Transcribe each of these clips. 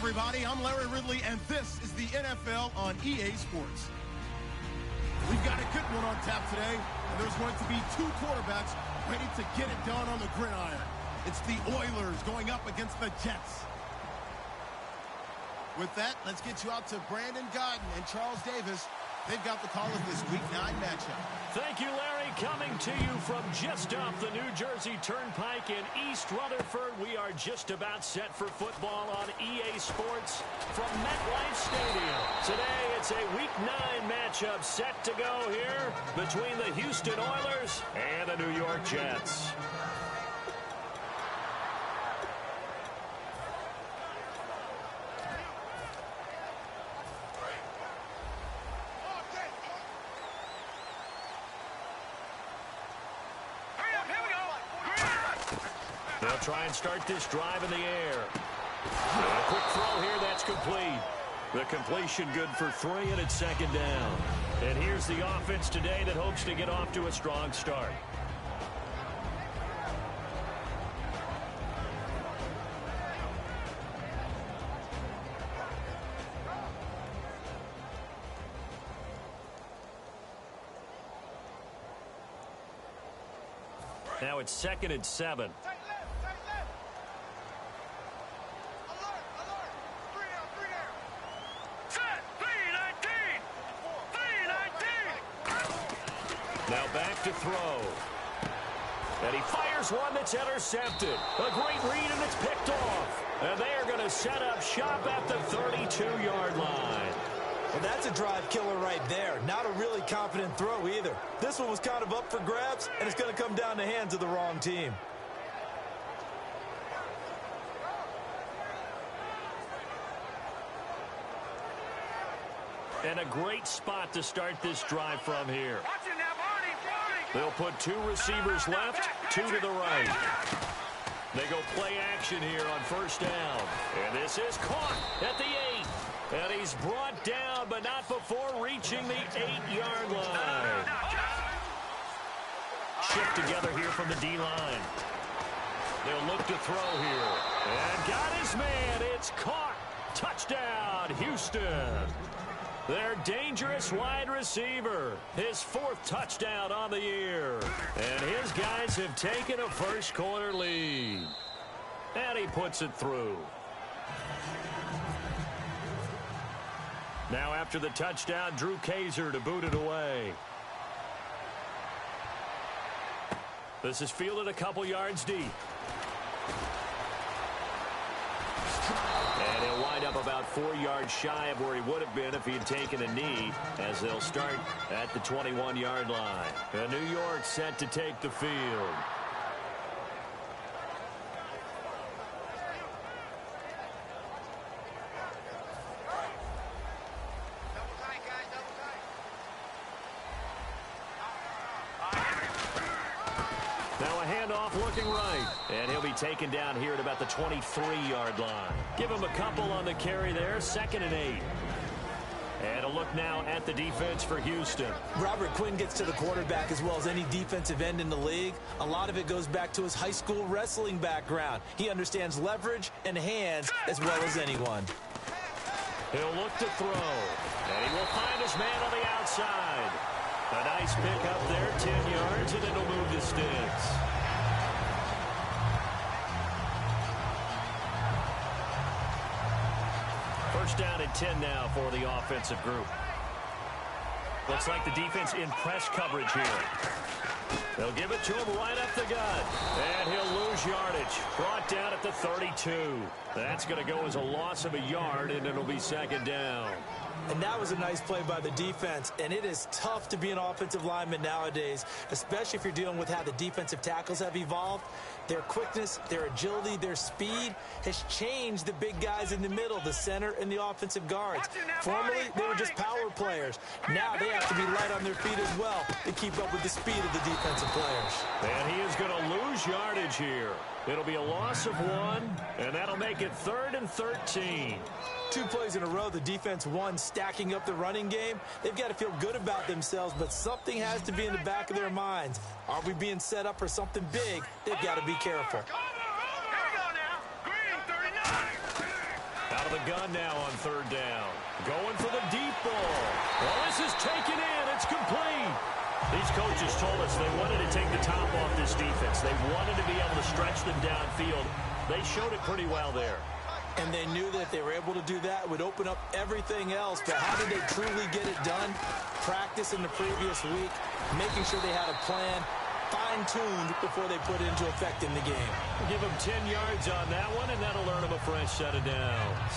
everybody. I'm Larry Ridley, and this is the NFL on EA Sports. We've got a good one on tap today, and there's going to be two quarterbacks ready to get it done on the gridiron. It's the Oilers going up against the Jets. With that, let's get you out to Brandon Godden and Charles Davis. They've got the call of this Week 9 matchup. Thank you, Larry. Coming to you from just off the New Jersey Turnpike in East Rutherford. We are just about set for football on EA Sports from MetLife Stadium. Today, it's a Week 9 matchup set to go here between the Houston Oilers and the New York Jets. They'll try and start this drive in the air. A quick throw here, that's complete. The completion good for 3, and it's second down. And here's the offense today that hopes to get off to a strong start. Now it's 2nd and 7. Now back to throw. And he fires one that's intercepted. A great read, and it's picked off. And they are going to set up shop at the 32-yard line. Well, that's a drive killer right there. Not a really confident throw either. This one was kind of up for grabs, and it's going to come down the hands of the wrong team. And a great spot to start this drive from here. They'll put 2 receivers left, 2 to the right. They go play action here on first down. And this is caught at the 8. And he's brought down, but not before reaching the 8-yard line. Shift together here from the D-line. They'll look to throw here. And got his man. It's caught. Touchdown, Houston. Their dangerous wide receiver. His 4th touchdown on the year. And his guys have taken a first-quarter lead. And he puts it through. Now after the touchdown, Drew Kaiser to boot it away. This is fielded a couple yards deep. And he'll wind up about 4 yards shy of where he would have been if he had taken a knee, as they'll start at the 21-yard line. And New York set to take the field. Looking right, and he'll be taken down here at about the 23-yard line. Give him a couple on the carry there, 2nd and 8. And a look now at the defense for Houston. Robert Quinn gets to the quarterback as well as any defensive end in the league. A lot of it goes back to his high school wrestling background. He understands leverage and hands as well as anyone. He'll look to throw, and he will find his man on the outside. A nice pick up there, 10 yards, and it'll move the sticks. First down and 10 now for the offensive group. Looks like the defense in press coverage here. They'll give it to him right up the gut. And he'll lose yardage. Brought down at the 32. That's going to go as a loss of a yard, and it'll be 2nd down. And that was a nice play by the defense. And it is tough to be an offensive lineman nowadays, especially if you're dealing with how the defensive tackles have evolved. Their quickness, their agility, their speed has changed the big guys in the middle, the center, and the offensive guards. Formerly, they were just power players. Now they have to be light on their feet as well to keep up with the speed of the defensive players. And he is going to lose yardage here. It'll be a loss of 1, and that'll make it 3rd and 13. 2 plays in a row, the defense won, stacking up the running game. They've got to feel good about themselves, but something has to be in the back of their minds. Are we being set up for something big? They've got to be careful. Out of of the gun now on third down. Going for the deep ball. Well, this is taken in. It's complete. These coaches told us they wanted to take the top off this defense. They wanted to be able to stretch them downfield. They showed it pretty well there. And they knew that if they were able to do that, it would open up everything else. But how did they truly get it done? Practice in the previous week, making sure they had a plan, fine-tuned before they put it into effect in the game. Give them 10 yards on that one, and that'll earn them a fresh set of downs.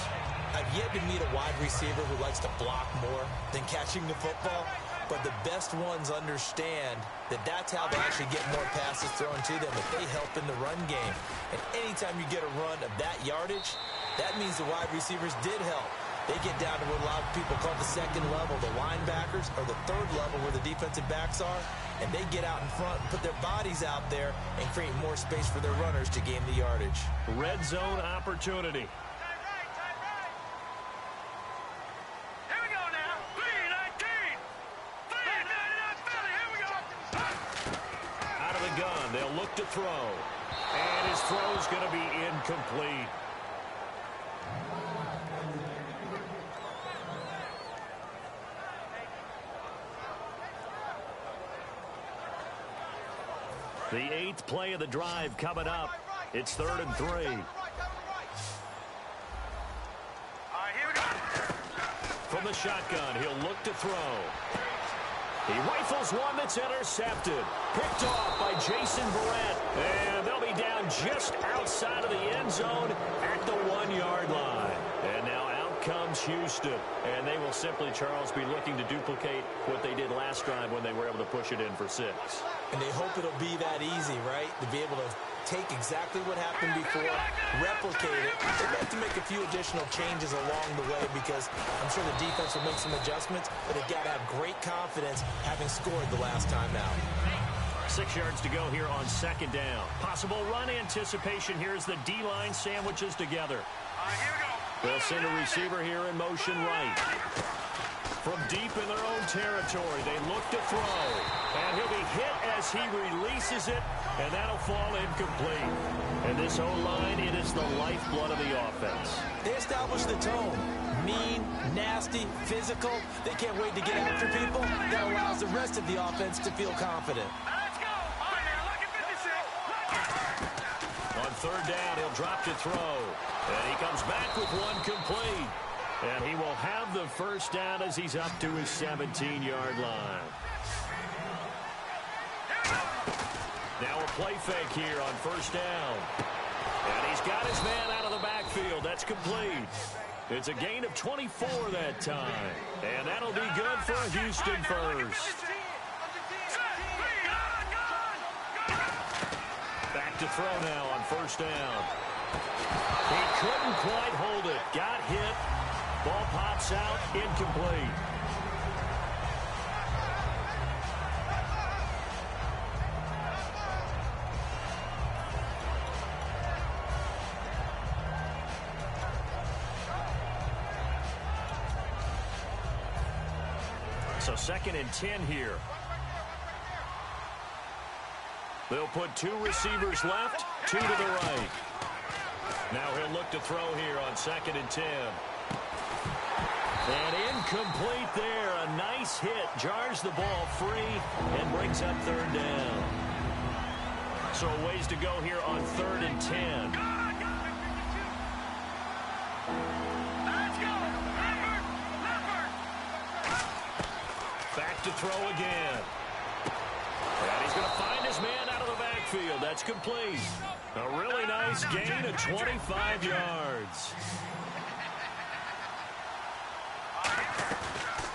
I've yet to meet a wide receiver who likes to block more than catching the football. But the best ones understand that that's how they actually get more passes thrown to them, if they help in the run game. And anytime you get a run of that yardage, that means the wide receivers did help. They get down to what a lot of people call the second level, the linebackers, or the third level where the defensive backs are, and they get out in front and put their bodies out there and create more space for their runners to gain the yardage. Red zone opportunity. They'll look to throw. And his throw's going to be incomplete. The 8th play of the drive coming up. It's 3rd and 3. From the shotgun, he'll look to throw. He rifles one that's intercepted. Picked off by Jason Barrett. And they'll be down just outside of the end zone at the 1-yard line. And now out comes Houston. And they will simply, Charles, be looking to duplicate what they did last drive when they were able to push it in for 6. And they hope it'll be that easy, right? To be able to take exactly what happened before, replicate it. They have to make a few additional changes along the way because I'm sure the defense will make some adjustments, but they've got to have great confidence having scored the last time out. 6 yards to go here on 2nd down. Possible run anticipation here as the D-line sandwiches together. They'll send a receiver here in motion right. From deep in their own territory, they look to throw. And he'll be hit as he releases it, and that'll fall incomplete. And this O-line, it is the lifeblood of the offense. They establish the tone. Mean, nasty, physical. They can't wait to get after people. That allows the rest of the offense to feel confident. Let's go. All right, now, look at 56. On 3rd down, he'll drop to throw. And he comes back with one complete. And he will have the first down as he's up to his 17-yard line. Now a play fake here on 1st down. And he's got his man out of the backfield. That's complete. It's a gain of 24 that time. And that'll be good for a Houston first. Back to throw now on 1st down. He couldn't quite hold it. Got hit. Ball pops out, incomplete. So 2nd and 10 here. They'll put 2 receivers left, 2 to the right. Now he'll look to throw here on 2nd and 10. And incomplete there. A nice hit. Jars the ball free and brings up 3rd down. So a ways to go here on 3rd and 10. Back to throw again. And he's going to find his man out of the backfield. That's complete. A really nice gain of 25 yards.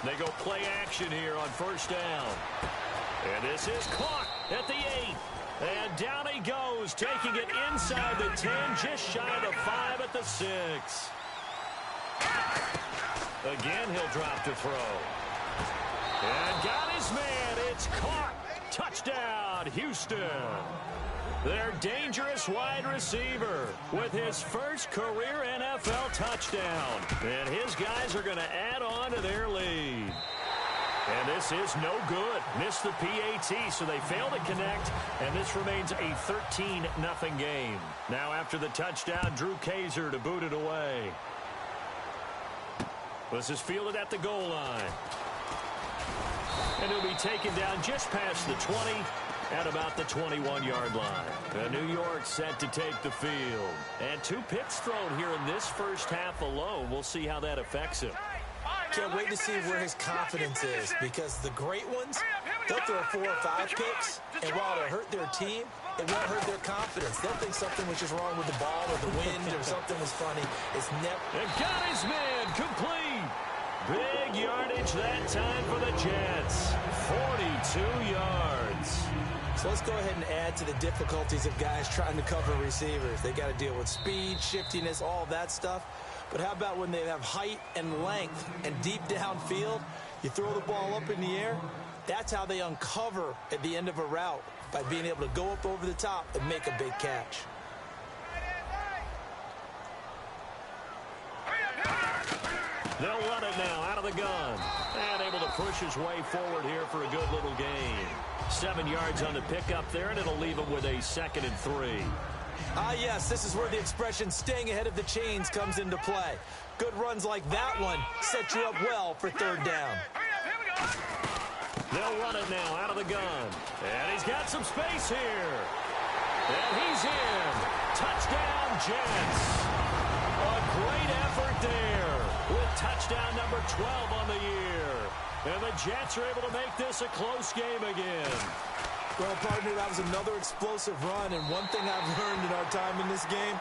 They go play action here on 1st down. And this is caught at the 8. And down he goes, taking it inside the 10, just shy of the 5 at the 6. Again, he'll drop to throw. And got his man. It's caught. Touchdown, Houston. Their dangerous wide receiver with his first career NFL touchdown. And his guys are going to add on to their lead. And this is no good. Missed the PAT, so they fail to connect. And this remains a 13-0 game. Now after the touchdown, Drew Kaiser to boot it away. This is fielded at the goal line. And he'll be taken down just past the 20 at about the 21-yard line. And New York set to take the field. And 2 picks thrown here in this first half alone. We'll see how that affects him. Can't wait to see where his confidence is, because the great ones, they'll throw 4 or 5 picks, and while it'll hurt their team, it won't hurt their confidence. They'll think something was just wrong with the ball or the wind or something was funny. It's never. And got his man complete. Big yardage that time for the Jets. 42 yards. So let's go ahead and add to the difficulties of guys trying to cover receivers. They got to deal with speed, shiftiness, all of that stuff. But how about when they have height and length and deep downfield? You throw the ball up in the air. That's how they uncover at the end of a route, by being able to go up over the top and make a big catch. They'll run it now out of the gun. And able to push his way forward here for a good little gain. 7 yards on the pickup there, and it'll leave him with a 2nd and 3. Ah, yes, this is where the expression staying ahead of the chains comes into play. Good runs like that one set you up well for 3rd down. They'll run it now out of the gun. And he's got some space here. And he's in. Touchdown, Jets. A great effort there with touchdown number 12 on the year. And the Jets are able to make this a close game again. Well, partner, that was another explosive run, and one thing I've learned in our time in this game,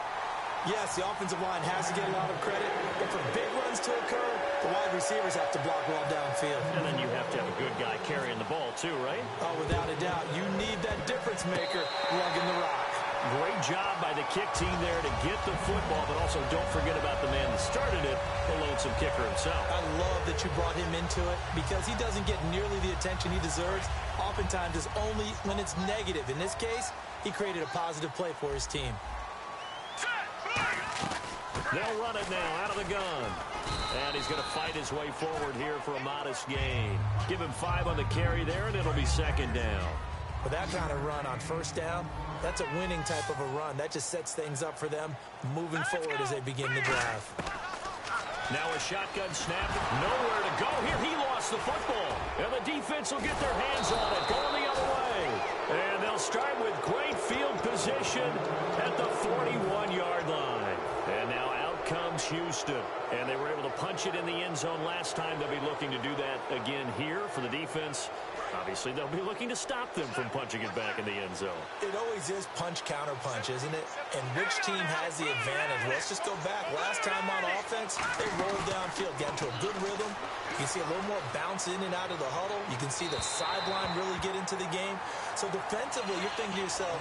yes, the offensive line has to get a lot of credit, but for big runs to occur, the wide receivers have to block well downfield. And then you have to have a good guy carrying the ball too, right? Oh, without a doubt. You need that difference maker lugging the rock. Great job by the kick team there to get the football, but also don't forget about the man that started it, the lonesome kicker himself. I love that you brought him into it, because he doesn't get nearly the attention he deserves. Oftentimes it's only when it's negative. In this case, he created a positive play for his team. They'll run it now out of the gun. And he's going to fight his way forward here for a modest gain. Give him 5 on the carry there, and it'll be 2nd down. With that kind of run on 1st down, that's a winning type of a run. That just sets things up for them moving forward as they begin the drive. Now a shotgun snap. Nowhere to go here. He lost the football. And the defense will get their hands on it. Going the other way. And they'll start with great field position at the 41-yard line. And now out comes Houston. And they were able to punch it in the end zone last time. They'll be looking to do that again here for the defense. Obviously, they'll be looking to stop them from punching it back in the end zone. It always is punch-counter-punch, isn't it? And which team has the advantage? Well, let's just go back. Last time on offense, they rolled downfield, got into a good rhythm. You can see a little more bounce in and out of the huddle. You can see the sideline really get into the game. So defensively, you're thinking to yourself,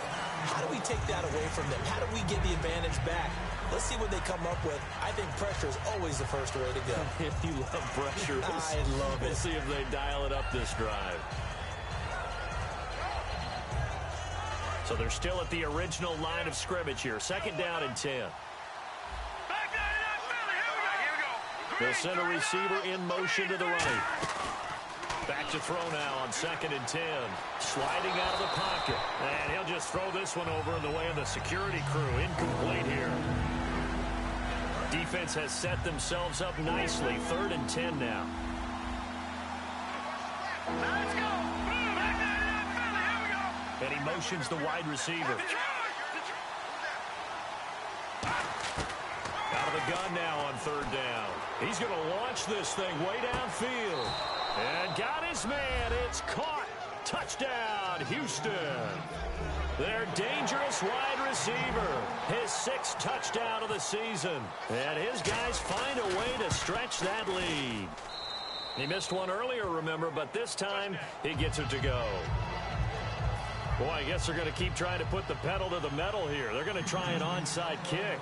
how do we take that away from them? How do we get the advantage back? Let's see what they come up with. I think pressure is always the first way to go. You love pressure. I love it. We'll see if they dial it up this drive. So they're still at the original line of scrimmage here. 2nd down and 10. They'll send a receiver in motion to the right. Back to throw now on 2nd and 10. Sliding out of the pocket. And he'll just throw this one over in the way of the security crew. Incomplete here. Defense has set themselves up nicely. 3rd and 10 now. Let's go. And he motions the wide receiver. Out of the gun now on 3rd down. He's going to launch this thing way downfield. And got his man. It's caught. Touchdown, Houston. Their dangerous wide receiver. His 6th touchdown of the season. And his guys find a way to stretch that lead. He missed one earlier, remember, but this time he gets it to go. Boy, I guess they're going to keep trying to put the pedal to the metal here. They're going to try an onside kick.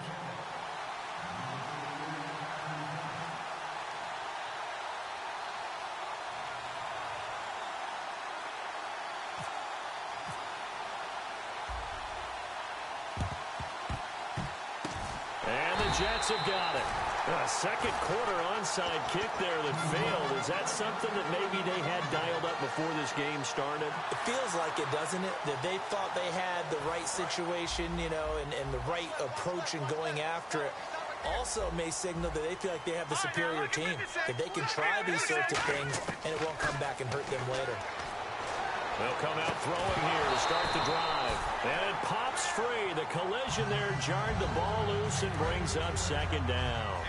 And the Jets have got it. A 2nd quarter onside kick there that failed. Is that something that maybe they had dialed up before this game started? It feels like it, doesn't it? That they thought they had the right situation, you know, and the right approach in going after it. also may signal that they feel like they have the superior team, that they can try these sorts of things, and it won't come back and hurt them later. They'll come out throwing here to start the drive. And it pops free. The collision there jarred the ball loose and brings up second down.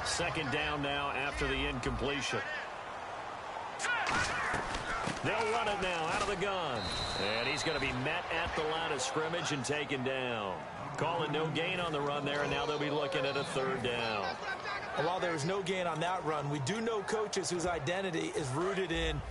Second down now after the incompletion. They'll run it now out of the gun. And he's going to be met at the line of scrimmage and taken down. Call it no gain on the run there, and now they'll be looking at a third down. And while there was no gain on that run, we do know coaches whose identity is rooted in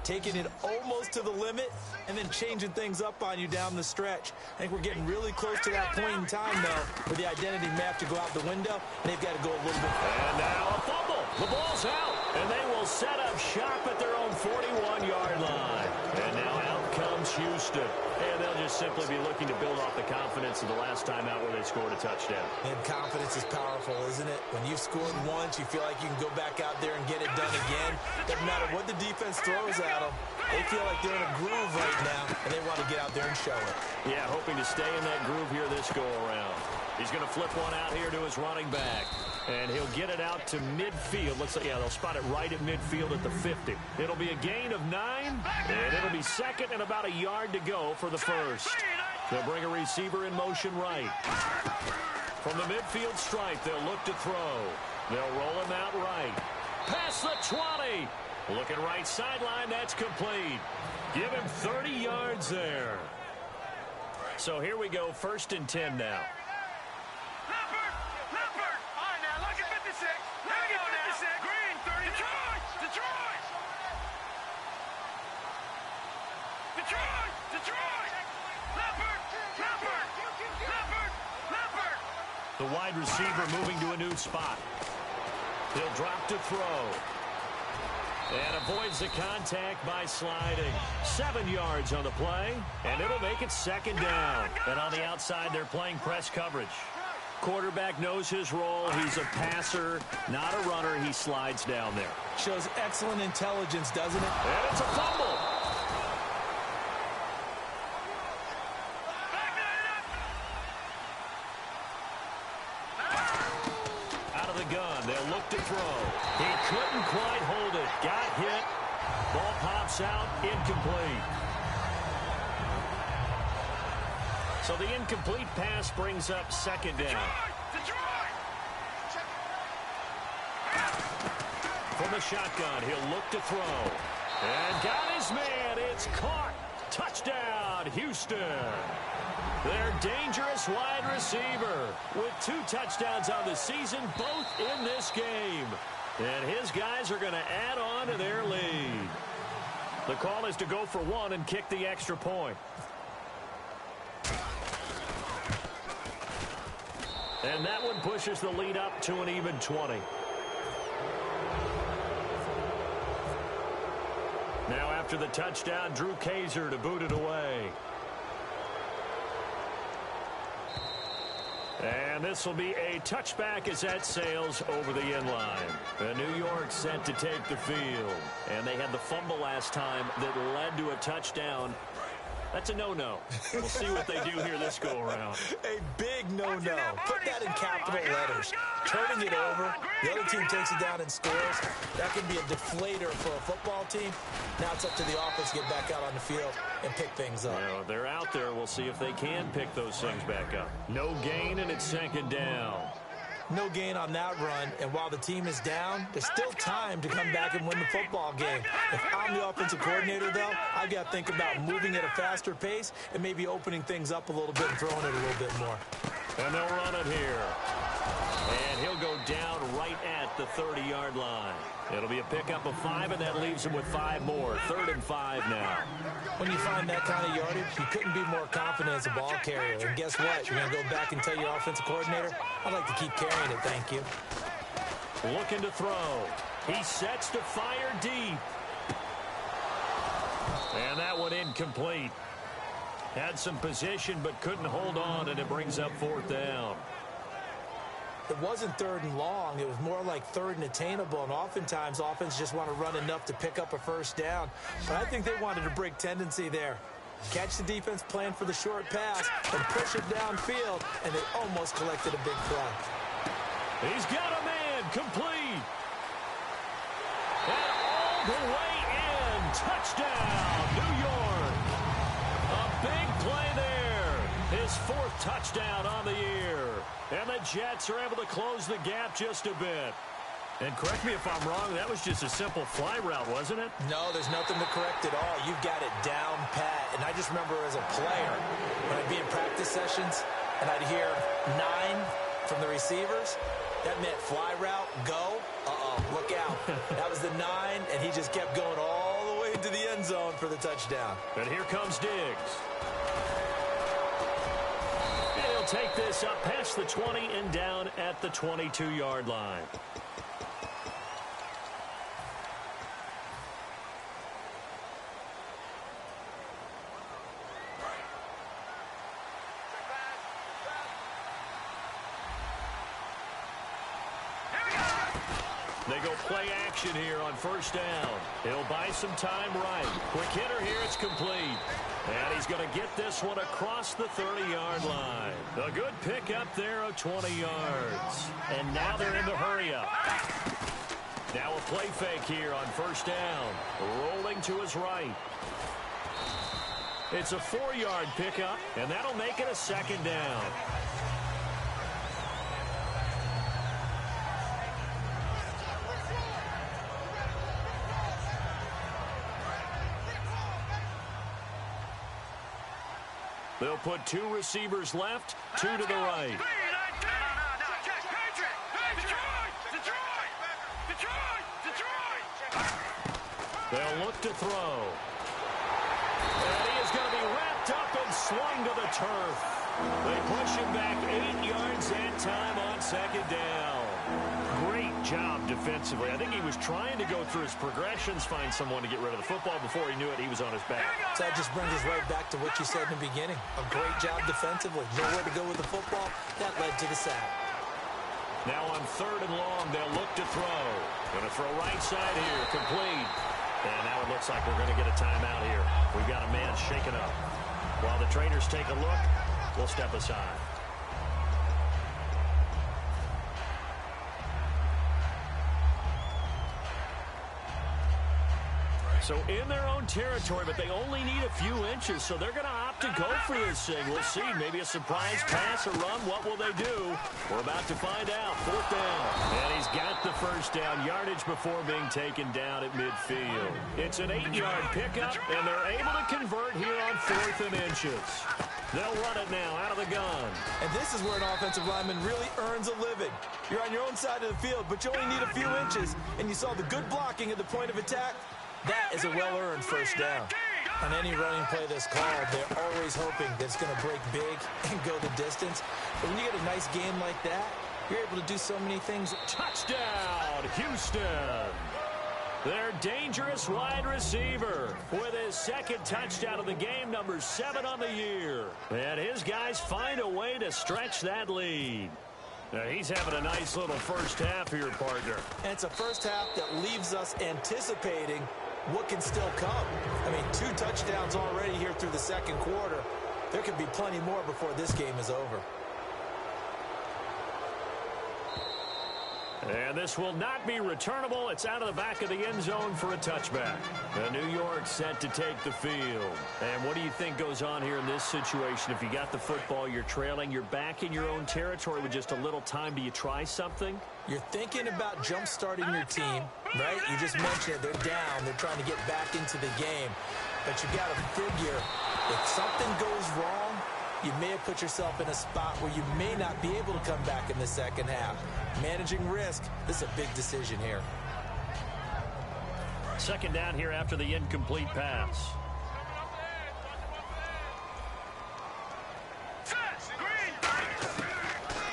taking it almost to the limit and then changing things up on you down the stretch. I think we're getting really close to that point in time, though, where the identity may have to go out the window, and they've got to go a little bit further. And now a fumble. The ball's out, and they will set up shop at their own 41-yard line. And now out comes Houston. And they'll just simply be looking to build off the confidence of the last time out where they scored a touchdown. And confidence is powerful, isn't it? When you've scored once, you feel like you can go back out there and get it done again. Doesn't matter what the defense throws at them. They feel like they're in a groove right now, and they want to get out there and show it. Yeah, hoping to stay in that groove here this go-around. He's going to flip one out here to his running back. And he'll get it out to midfield. Looks like, yeah, they'll spot it right at midfield at the 50. It'll be a gain of 9, and it'll be second and about a yard to go for the first. They'll bring a receiver in motion right. From the midfield stripe, they'll look to throw. They'll roll him out right. Past the 20. Looking right sideline, that's complete. Give him 30 yards there. So here we go, 1st and 10 now. The wide receiver moving to a new spot. He'll drop to throw. And avoids the contact by sliding. 7 yards on the play, and it'll make it second down. And on the outside, they're playing press coverage. Quarterback knows his role. He's a passer, not a runner. He slides down there. Shows excellent intelligence, doesn't it? And it's a fumble. They'll look to throw. He couldn't quite hold it. Got hit. Ball pops out. Incomplete. So the incomplete pass brings up second down. From the shotgun, he'll look to throw. And got his man. It's caught. Touchdown, Houston. Their dangerous wide receiver with 2 touchdowns on the season, both in this game. And his guys are going to add on to their lead. The call is to go for 1 and kick the extra point. And that one pushes the lead up to an even 20. Now after the touchdown, Drew Kaiser to boot it away. And this will be a touchback as that sails over the end line. New York set to take the field. And they had the fumble last time that led to a touchdown. That's a no-no. We'll see what they do here this go-around. A big no-no. Put that in capital letters. Turning it over. The other team takes it down and scores. That can be a deflator for a football team. Now it's up to the offense to get back out on the field and pick things up. Well, they're out there. We'll see if they can pick those things back up. No gain, and it's second down. No gain on that run, and while the team is down, there's still time to come back and win the football game. If I'm the offensive coordinator, though, I've got to think about moving at a faster pace and maybe opening things up a little bit and throwing it a little bit more. And they'll run it here. And he'll go down right at the 30-yard line. It'll be a pickup of 5, and that leaves him with 5 more. 3rd and 5 now. When you find that kind of yardage, you couldn't be more confident as a ball carrier. And guess what? You're going to go back and tell your offensive coordinator, I'd like to keep carrying it, thank you. Looking to throw. He sets to fire deep. And that one incomplete. Had some position but couldn't hold on, and it brings up 4th down. It wasn't 3rd and long. It was more like 3rd and attainable, and oftentimes offense just want to run enough to pick up a first down. But I think they wanted to break tendency there. Catch the defense plan for the short pass and push it downfield, and they almost collected a big play. He's got a man, complete. And all the way in. Touchdown, New York. A big play there. His 4th touchdown on the year. And the Jets are able to close the gap just a bit. And correct me if I'm wrong, that was just a simple fly route, wasn't it? No, there's nothing to correct at all. You've got it down pat. And I just remember as a player, when I'd be in practice sessions, and I'd hear 9 from the receivers, that meant fly route, go, look out. That was the 9, and he just kept going all the way into the end zone for the touchdown. And here comes Diggs. And he'll take this up past the 20 and down at the 22-yard line. They go play action here on 1st down. He'll buy some time right. Quick hitter here, it's complete. And he's going to get this one across the 30-yard line. A good pickup there of 20 yards. And now they're in the hurry-up. Now a play fake here on 1st down. Rolling to his right. It's a 4-yard pickup, and that'll make it a 2nd down. They'll put 2 receivers left, 2 to the right. They'll look to throw. And he is going to be wrapped up and swung to the turf. They push him back 8 yards and time on 2nd down. Great job defensively. I think he was trying to go through his progressions, find someone to get rid of the football. Before he knew it, he was on his back. So that just brings us right back to what you said in the beginning. A great job defensively. Nowhere to go with the football. That led to the sack. Now on 3rd and long, they'll look to throw. Going to throw right side here, complete. And now it looks like we're going to get a timeout here. We've got a man shaken up. While the trainers take a look, we'll step aside. So in their own territory, but they only need a few inches, so they're going to opt to go for this thing. We'll see. Maybe a surprise pass or run. What will they do? We're about to find out. 4th down. And he's got the 1st down yardage before being taken down at midfield. It's an 8-yard pickup, and they're able to convert here on 4th and inches. They'll run it now out of the gun. And this is where an offensive lineman really earns a living. You're on your own side of the field, but you only need a few inches, and you saw the good blocking at the point of attack. That is a well-earned 1st down. On any running play that's called, they're always hoping that it's going to break big and go the distance. But when you get a nice game like that, you're able to do so many things. Touchdown, Houston! Their dangerous wide receiver with his 2nd touchdown of the game, number 7 on the year. And his guys find a way to stretch that lead. Now he's having a nice little 1st half here, partner. And it's a 1st half that leaves us anticipating what can still come. I mean, 2 touchdowns already here through the 2nd quarter. There could be plenty more before this game is over. And this will not be returnable. It's out of the back of the end zone for a touchback. New York set to take the field. And what do you think goes on here in this situation? If you got the football, you're trailing, you're back in your own territory with just a little time. Do you try something? You're thinking about jump-starting your team, right? You just mentioned it. They're down. They're trying to get back into the game. But you got to figure, if something goes wrong, you may have put yourself in a spot where you may not be able to come back in the 2nd half. Managing risk, this is a big decision here. 2nd down here after the incomplete pass.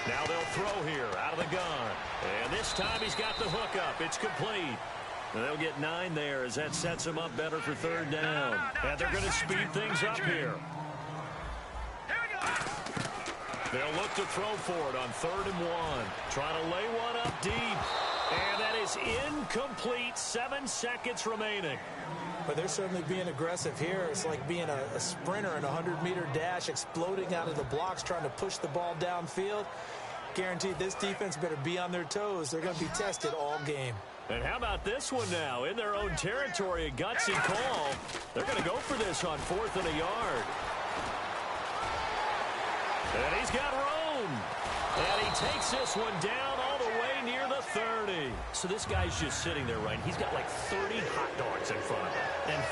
Now they'll throw here out of the gun. And this time he's got the hook up. It's complete. And they'll get 9 there as that sets them up better for 3rd down. And they're going to speed things up here. They'll look to throw for it on 3rd and 1. Trying to lay one up deep. And that is incomplete. 7 seconds remaining. But they're certainly being aggressive here. It's like being a sprinter in a 100-meter dash, exploding out of the blocks, trying to push the ball downfield. Guaranteed this defense better be on their toes. They're going to be tested all game. And how about this one now? In their own territory, a gutsy call. They're going to go for this on 4th and a yard. And he's got room. And he takes this one down all the way near the 30. So this guy's just sitting there, right? He's got like 30 hot dogs in front of him. And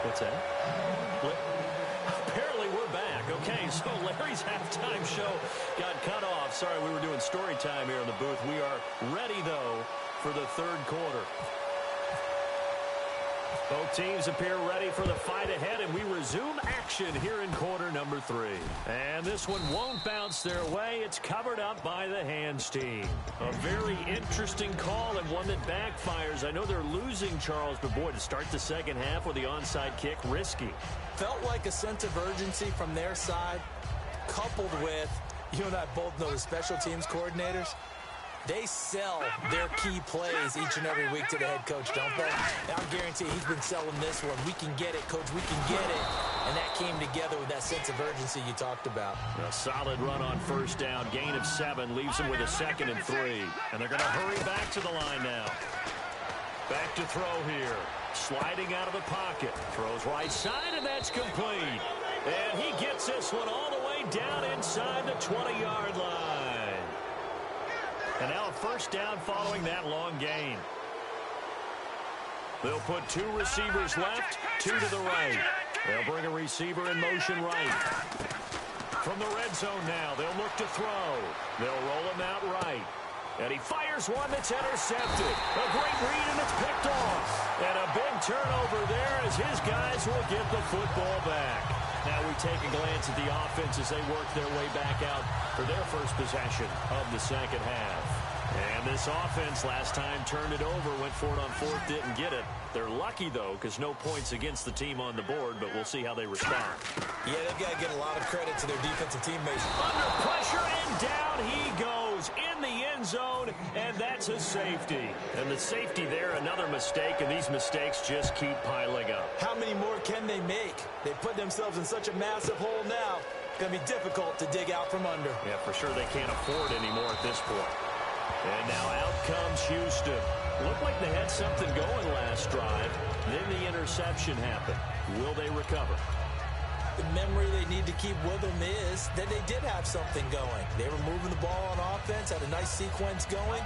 what's that? Apparently we're back. Okay, so Larry's halftime show got cut off. Sorry, we were doing story time here in the booth. We are ready, though, for the third quarter. Both teams appear ready for the fight ahead, and we resume action here in quarter number 3. And this one won't bounce their way. It's covered up by the hands team. A very interesting call and one that backfires. I know they're losing, Charles, but boy, to start the second half with the onside kick, risky. Felt like a sense of urgency from their side, coupled with, you and I both know the special teams coordinators, they sell their key plays each and every week to the head coach, don't they? I guarantee he's been selling this one. We can get it, coach. We can get it. And that came together with that sense of urgency you talked about. A solid run on first down. Gain of 7 leaves him with a 2nd and 3. And they're going to hurry back to the line now. Back to throw here. Sliding out of the pocket. Throws right side, and that's complete. And he gets this one all the way down inside the 20-yard line. And now a first down following that long gain. They'll put 2 receivers left, 2 to the right. They'll bring a receiver in motion right. From the red zone now, they'll look to throw. They'll roll him out right. And he fires one that's intercepted. A great read, and it's picked off. And a big turnover there as his guys will get the football back. Now we take a glance at the offense as they work their way back out for their first possession of the second half. And this offense last time turned it over, went for it on 4th, didn't get it. They're lucky, though, because no points against the team on the board, but we'll see how they respond. Yeah, they've got to give a lot of credit to their defensive teammates. Under pressure, and down he goes in the end zone, and that's a safety. And the safety there, another mistake, and these mistakes just keep piling up. How many more can they make? They put themselves in such a massive hole now. It's going to be difficult to dig out from under. Yeah, for sure they can't afford anymore at this point. And now out comes Houston. Looked like they had something going last drive. Then the interception happened. Will they recover? The memory they need to keep with them is that they did have something going. They were moving the ball on offense, had a nice sequence going.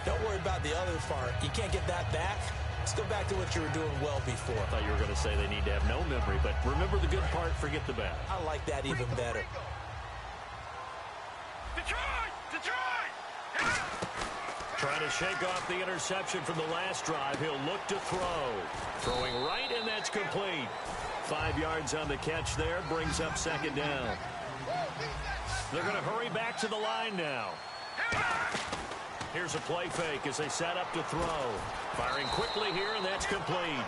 Don't worry about the other part. You can't get that back. Let's go back to what you were doing well before. I thought you were going to say they need to have no memory, but remember the good part, forget the bad. I like that even better. Detroit! Detroit! Trying to shake off the interception from the last drive. He'll look to throw. Throwing right, and that's complete. 5 yards on the catch there. Brings up second down. They're going to hurry back to the line now. Here's a play fake as they set up to throw. Firing quickly here, and that's complete.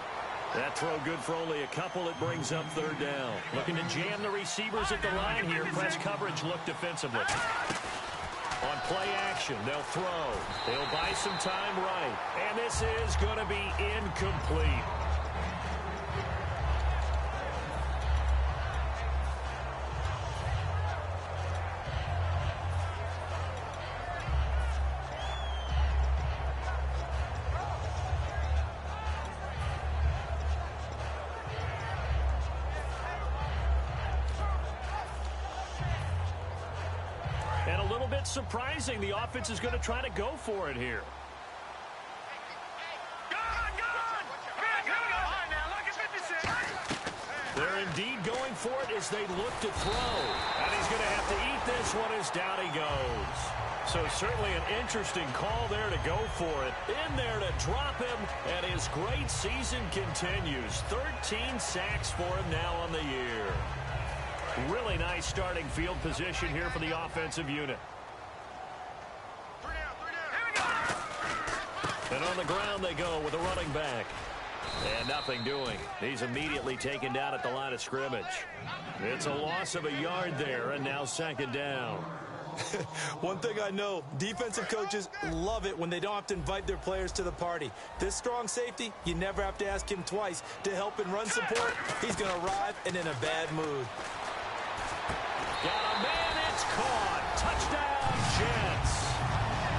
That throw good for only a couple. It brings up third down. Looking to jam the receivers at the line here. Press coverage look defensively. On play action, they'll throw. They'll buy some time right. And this is going to be incomplete. And a little bit surprising, the offense is going to try to go for it here. They're indeed going for it as they look to throw. And he's going to have to eat this one as down he goes. So certainly an interesting call there to go for it. In there to drop him, and his great season continues. 13 sacks for him now on the year. Really nice starting field position here for the offensive unit. And on the ground they go with a running back. And nothing doing. He's immediately taken down at the line of scrimmage. It's a loss of a yard there, and now second down. One thing I know, defensive coaches love it when they don't have to invite their players to the party. This strong safety, you never have to ask him twice to help in run support. He's going to arrive and in a bad mood. Got a man, it's caught. Touchdown, Jets.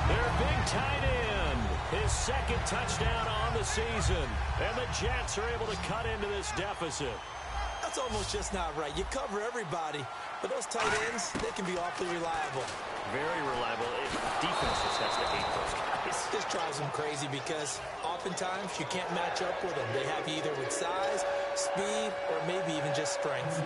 Their big tight end, his second touchdown on the season. And the Jets are able to cut into this deficit. That's almost just not right. You cover everybody, but those tight ends, they can be awfully reliable. Very reliable. Defense just has to hate those guys. This drives them crazy because oftentimes you can't match up with them. They have you either with size, speed, or maybe even just strength.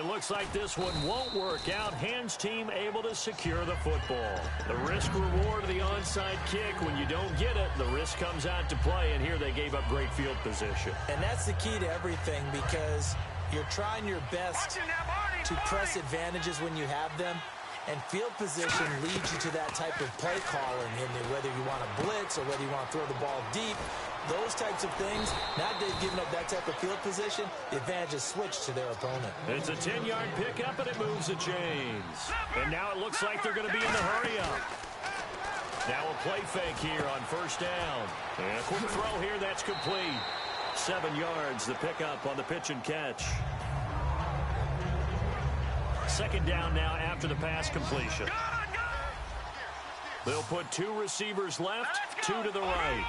Looks like this one won't work out. Hands team able to secure the football. The risk reward of the onside kick. When you don't get it, the risk comes out to play, and here they gave up great field position. And that's the key to everything, because you're trying your best to press advantages when you have them, and field position leads you to that type of play calling, whether you want to blitz or whether you want to throw the ball deep. Those types of things, now they've given up that type of field position, the advantage is switched to their opponent. It's a 10-yard pickup, and it moves the chains. And now it looks like they're going to be in the hurry-up. Now a play fake here on first down. And a quick throw here, that's complete. 7 yards, the pickup on the pitch and catch. Second down now after the pass completion. They'll put 2 receivers left, 2 to the right.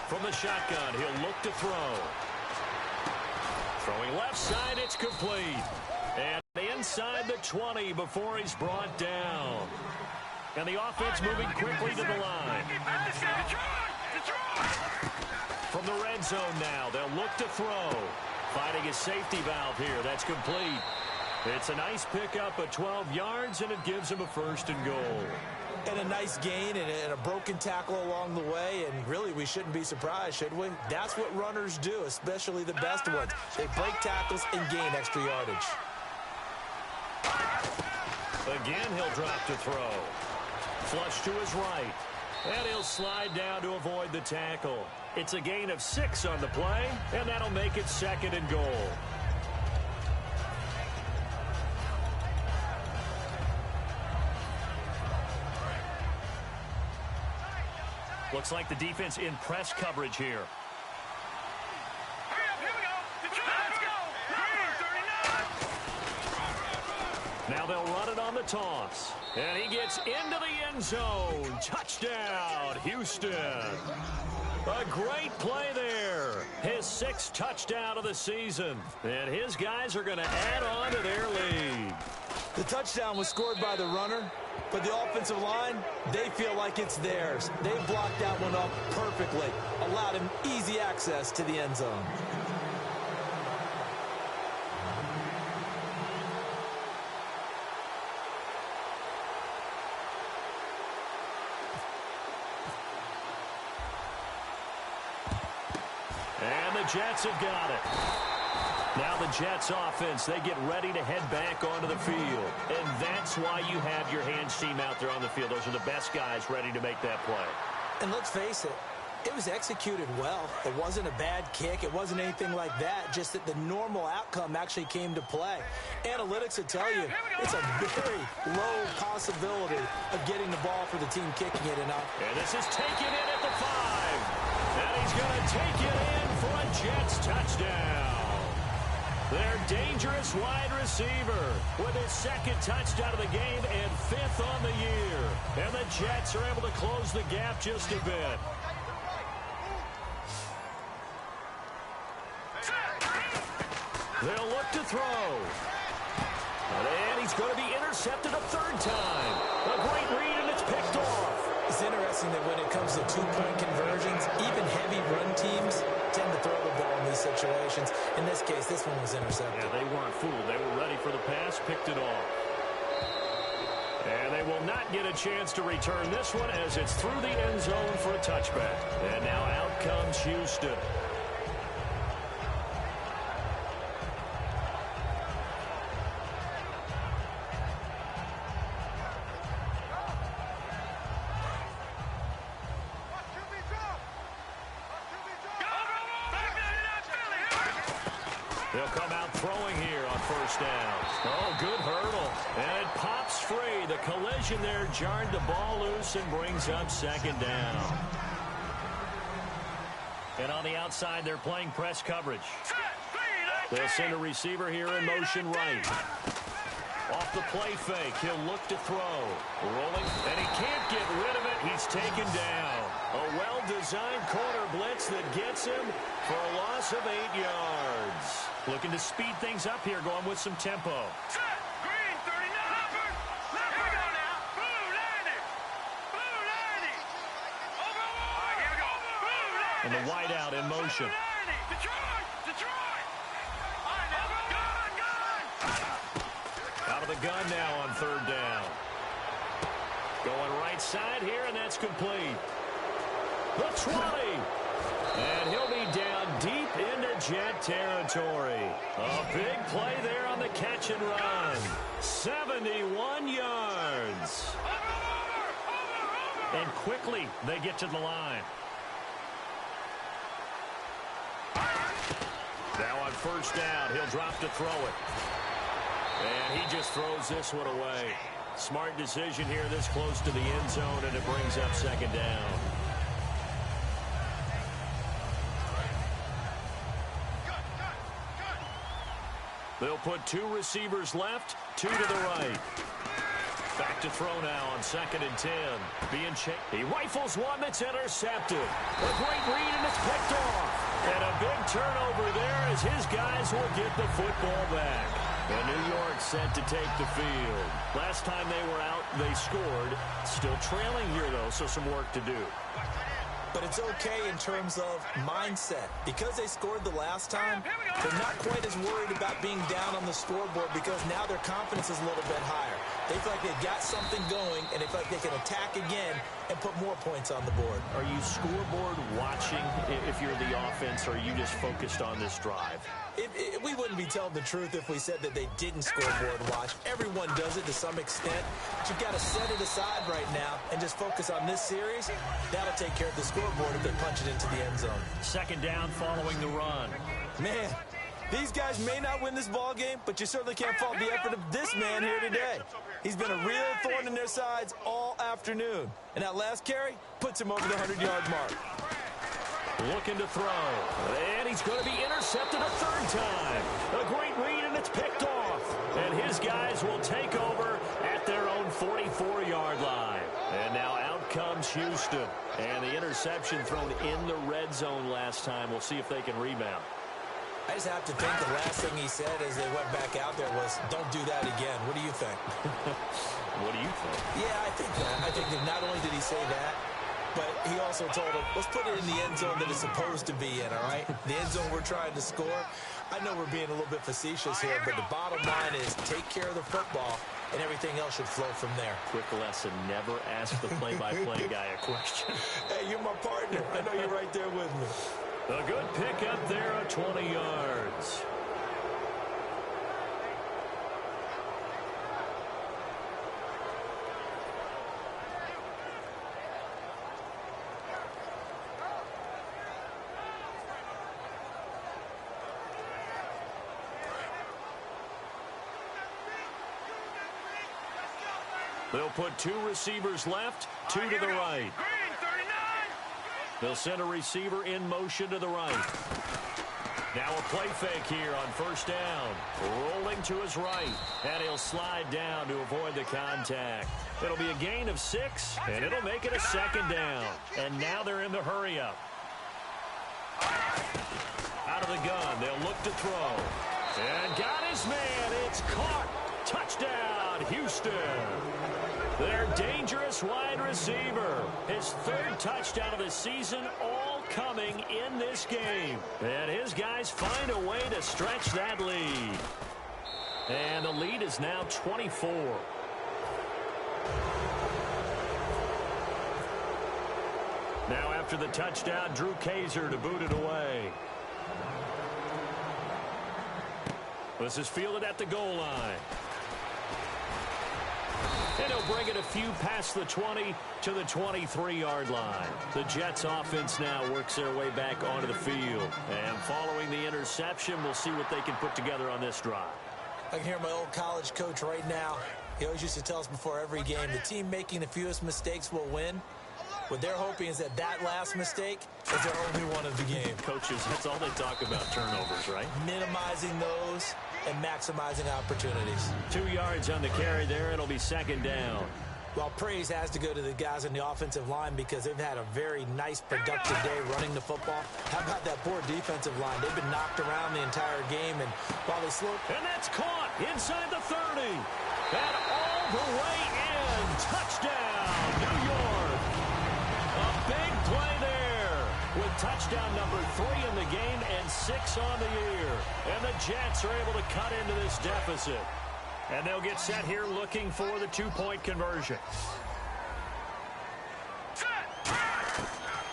From the shotgun, he'll look to throw. Throwing left side, it's complete. And inside the 20 before he's brought down. And the offense moving quickly to the line. From the red zone now, they'll look to throw. Finding his safety valve here, that's complete. It's a nice pickup of 12 yards, and it gives him a 1st and goal. And a nice gain and a broken tackle along the way, and really we shouldn't be surprised, should we? That's what runners do, especially the best ones. They break tackles and gain extra yardage. Again, he'll drop to throw. Flush to his right. And he'll slide down to avoid the tackle. It's a gain of 6 on the play, and that'll make it 2nd and goal. Looks like the defense in press coverage here. Now they'll run it on the toss. And he gets into the end zone. Touchdown, Houston. A great play there. His 6th touchdown of the season. And his guys are going to add on to their lead. The touchdown was scored by the runner, but the offensive line, they feel like it's theirs. They blocked that one up perfectly, allowed him easy access to the end zone. And the Jets have got it. Now the Jets offense, they get ready to head back onto the field. And that's why you have your hands team out there on the field. Those are the best guys ready to make that play. And let's face it, it was executed well. It wasn't a bad kick. It wasn't anything like that. Just that the normal outcome actually came to play. Analytics will tell you it's a very low possibility of getting the ball for the team kicking it enough. And this is taken in at the 5. And he's going to take it in for a Jets touchdown. Their dangerous wide receiver with his 2nd touchdown of the game and 5th on the year. And the Jets are able to close the gap just a bit. They'll look to throw. And he's going to be intercepted a 3rd time. A great read, and it's picked off. It's interesting that when it comes to 2-point conversions, even heavy run teams tend to throw the ball in these situations. In this case, this one was intercepted. Yeah, they weren't fooled. They were ready for the pass, picked it off. And they will not get a chance to return this one as it's through the end zone for a touchback. And now out comes Houston. They'll come out throwing here on first down. Oh, good hurdle. And it pops free. The collision there jarred the ball loose and brings up second down. And on the outside, they're playing press coverage. They'll send a receiver here in motion right. Off the play fake, he'll look to throw. Rolling, and he can't get rid of it. He's taken down. A well-designed corner blitz that gets him for a loss of 8 yards. Looking to speed things up here, going with some tempo. Green 39. Here we go now. Blue 90. Blue 90. Over. All right, here we go. Blue 90. And the wideout in motion. Detroit. Detroit. All right, now. Gun. Out of the gun now on third down. Going right side here, and that's complete. The 20. And he'll be down deep into Jet territory. A big play there on the catch and run. 71 yards. And quickly they get to the line. Now on first down, he'll drop to throw it. And he just throws this one away. Smart decision here this close to the end zone, and it brings up second down. They'll put 2 receivers left, 2 to the right. Back to throw now on 2nd and 10. Being checked. He rifles one that's intercepted. A great read, and it's picked off. And a big turnover there as his guys will get the football back. And New York set to take the field. Last time they were out, they scored. Still trailing here, though, so some work to do. But it's okay in terms of mindset. Because they scored the last time, they're not quite as worried about being down on the scoreboard because now their confidence is a little bit higher. They feel like they've got something going, and they feel like they can attack again and put more points on the board. Are you scoreboard watching if you're the offense, or are you just focused on this drive? We wouldn't be telling the truth if we said that they didn't scoreboard watch. Everyone does it to some extent. But you've got to set it aside right now and just focus on this series. That'll take care of the scoreboard if they punch it into the end zone. Second down following the run. Man, these guys may not win this ball game, but you certainly can't fault the effort of this man here today. He's been a real thorn in their sides all afternoon. And that last carry puts him over the 100-yard mark. Looking to throw. And he's going to be intercepted a third time. A great read, and it's picked off. And his guys will take over at their own 44-yard line. And now out comes Houston. And the interception thrown in the red zone last time. We'll see if they can rebound. I just have to think the last thing he said as they went back out there was, don't do that again. What do you think? What do you think? Yeah, I think that. I think that not only did he say that, but he also told him, let's put it in the end zone that it's supposed to be in, all right? The end zone we're trying to score. I know we're being a little bit facetious here, but the bottom line is take care of the football, and everything else should flow from there. Quick lesson, never ask the play-by-play guy a question. Hey, you're my partner. I know you're right there with me. A good pick up there at 20 yards. They'll put 2 receivers left, 2 to the right. They'll send a receiver in motion to the right. Now a play fake here on first down. Rolling to his right. And he'll slide down to avoid the contact. It'll be a gain of 6, and it'll make it a second down. And now they're in the hurry-up. Out of the gun, they'll look to throw. And got his man. It's caught. Touchdown, Houston. Their dangerous wide receiver. His 3rd touchdown of the season, all coming in this game. And his guys find a way to stretch that lead. And the lead is now 24. Now after the touchdown, Drew Kaiser to boot it away. This is fielded at the goal line. And he'll bring it a few past the 20 to the 23-yard line. The Jets offense now works their way back onto the field. And following the interception, we'll see what they can put together on this drive. I can hear my old college coach right now. He always used to tell us before every game, the team making the fewest mistakes will win. What they're hoping is that that last mistake is their only one of the game. Coaches, that's all they talk about, turnovers, right? Minimizing those and maximizing opportunities. 2 yards on the carry there. It'll be second down. Well, praise has to go to the guys on the offensive line because they've had a very nice, productive day running the football. How about that poor defensive line? They've been knocked around the entire game, and while they slow... And that's caught inside the 30. And all the way in. Touchdown, New York. A big play there with touchdown number 3 in the game and 6 on the year. And the Jets are able to cut into this deficit. And they'll get set here looking for the 2-point conversion.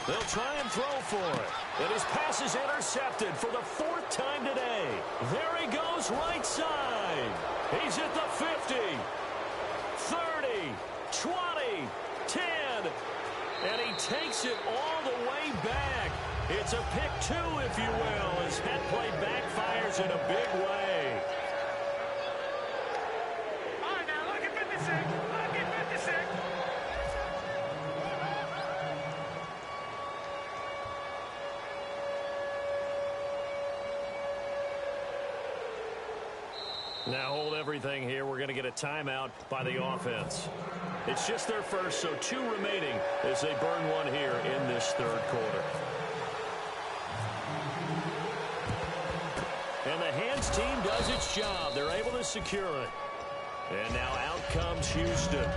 They'll try and throw for it. And his pass is intercepted for the 4th time today. There he goes right side. He's at the 50, 30, 20, 10. And he takes it all the way back. It's a pick 2, if you will, as head play backfires in a big way. Now hold everything here. We're going to get a timeout by the offense. It's just their first, so 2 remaining as they burn one here in this 3rd quarter. And the hands team does its job. They're able to secure it. And now out comes Houston.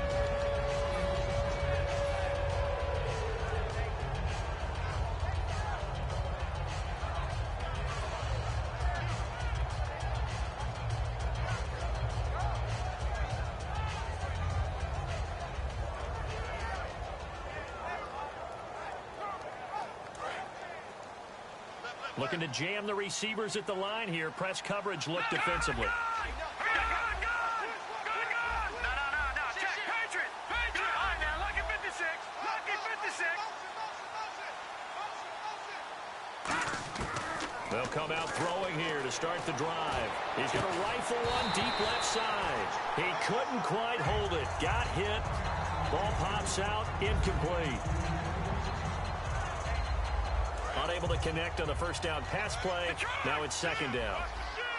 Looking to jam the receivers at the line here. Press coverage look defensively. They'll come out throwing here to start the drive. He's going to rifle one deep left side. He couldn't quite hold it. Got hit. Ball pops out. Incomplete. Unable to connect on the first down pass play. Now it's second down.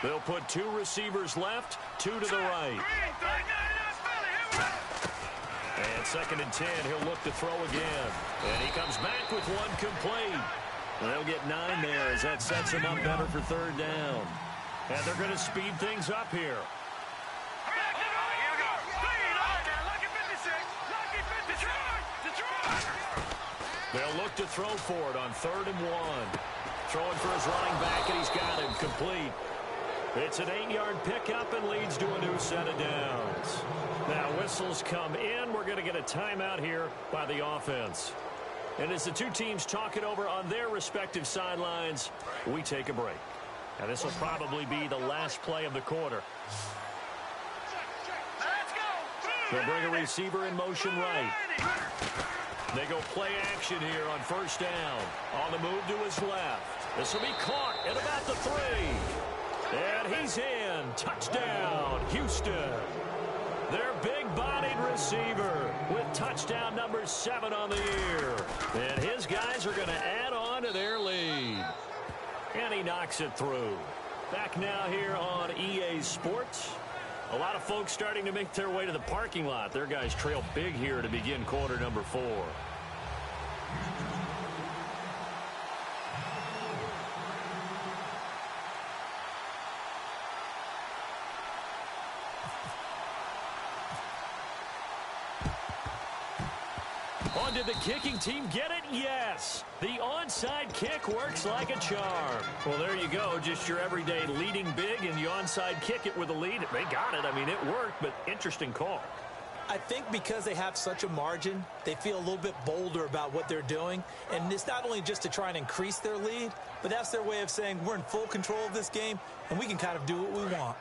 They'll put 2 receivers left, 2 to the right. And 2nd and 10. He'll look to throw again. And he comes back with one complete. And they'll get 9 there as that sets him up better for 3rd down. And they're going to speed things up here. They'll look to throw for it on 3rd and 1. Throwing for his running back, and he's got him complete. It's an 8-yard pickup and leads to a new set of downs. Now whistles come in. We're going to get a timeout here by the offense. And as the 2 teams talk it over on their respective sidelines, we take a break. Now this will probably be the last play of the quarter. They'll bring a receiver in motion right. They go play action here on 1st down. On the move to his left. This will be caught at about the 3. And he's in. Touchdown, Houston. Their big-bodied receiver with touchdown number 7 on the year. And his guys are going to add on to their lead. And he knocks it through. Back now here on EA Sports. A lot of folks starting to make their way to the parking lot. Their guys trail big here to begin quarter number 4. On did the kicking team get it? Yes. The onside kick works like a charm. Well, there you go. Just your everyday leading big and the onside kick it with a lead. They got it. I mean, it worked, but interesting call. I think because they have such a margin, they feel a little bit bolder about what they're doing. And it's not only just to try and increase their lead, but that's their way of saying we're in full control of this game, and we can kind of do what we want.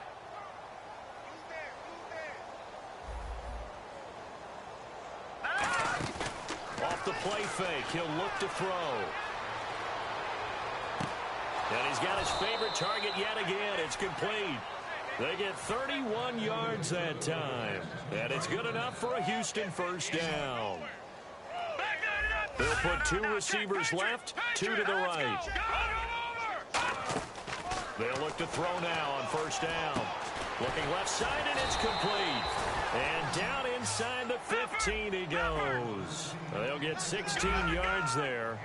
Off the play fake, he'll look to throw. And he's got his favorite target yet again. It's complete. They get 31 yards that time. And it's good enough for a Houston first down. They'll put 2 receivers left, 2 to the right. They'll look to throw now on first down. Looking left side, and it's complete. And down inside the 15 he goes. They'll get 16 yards there.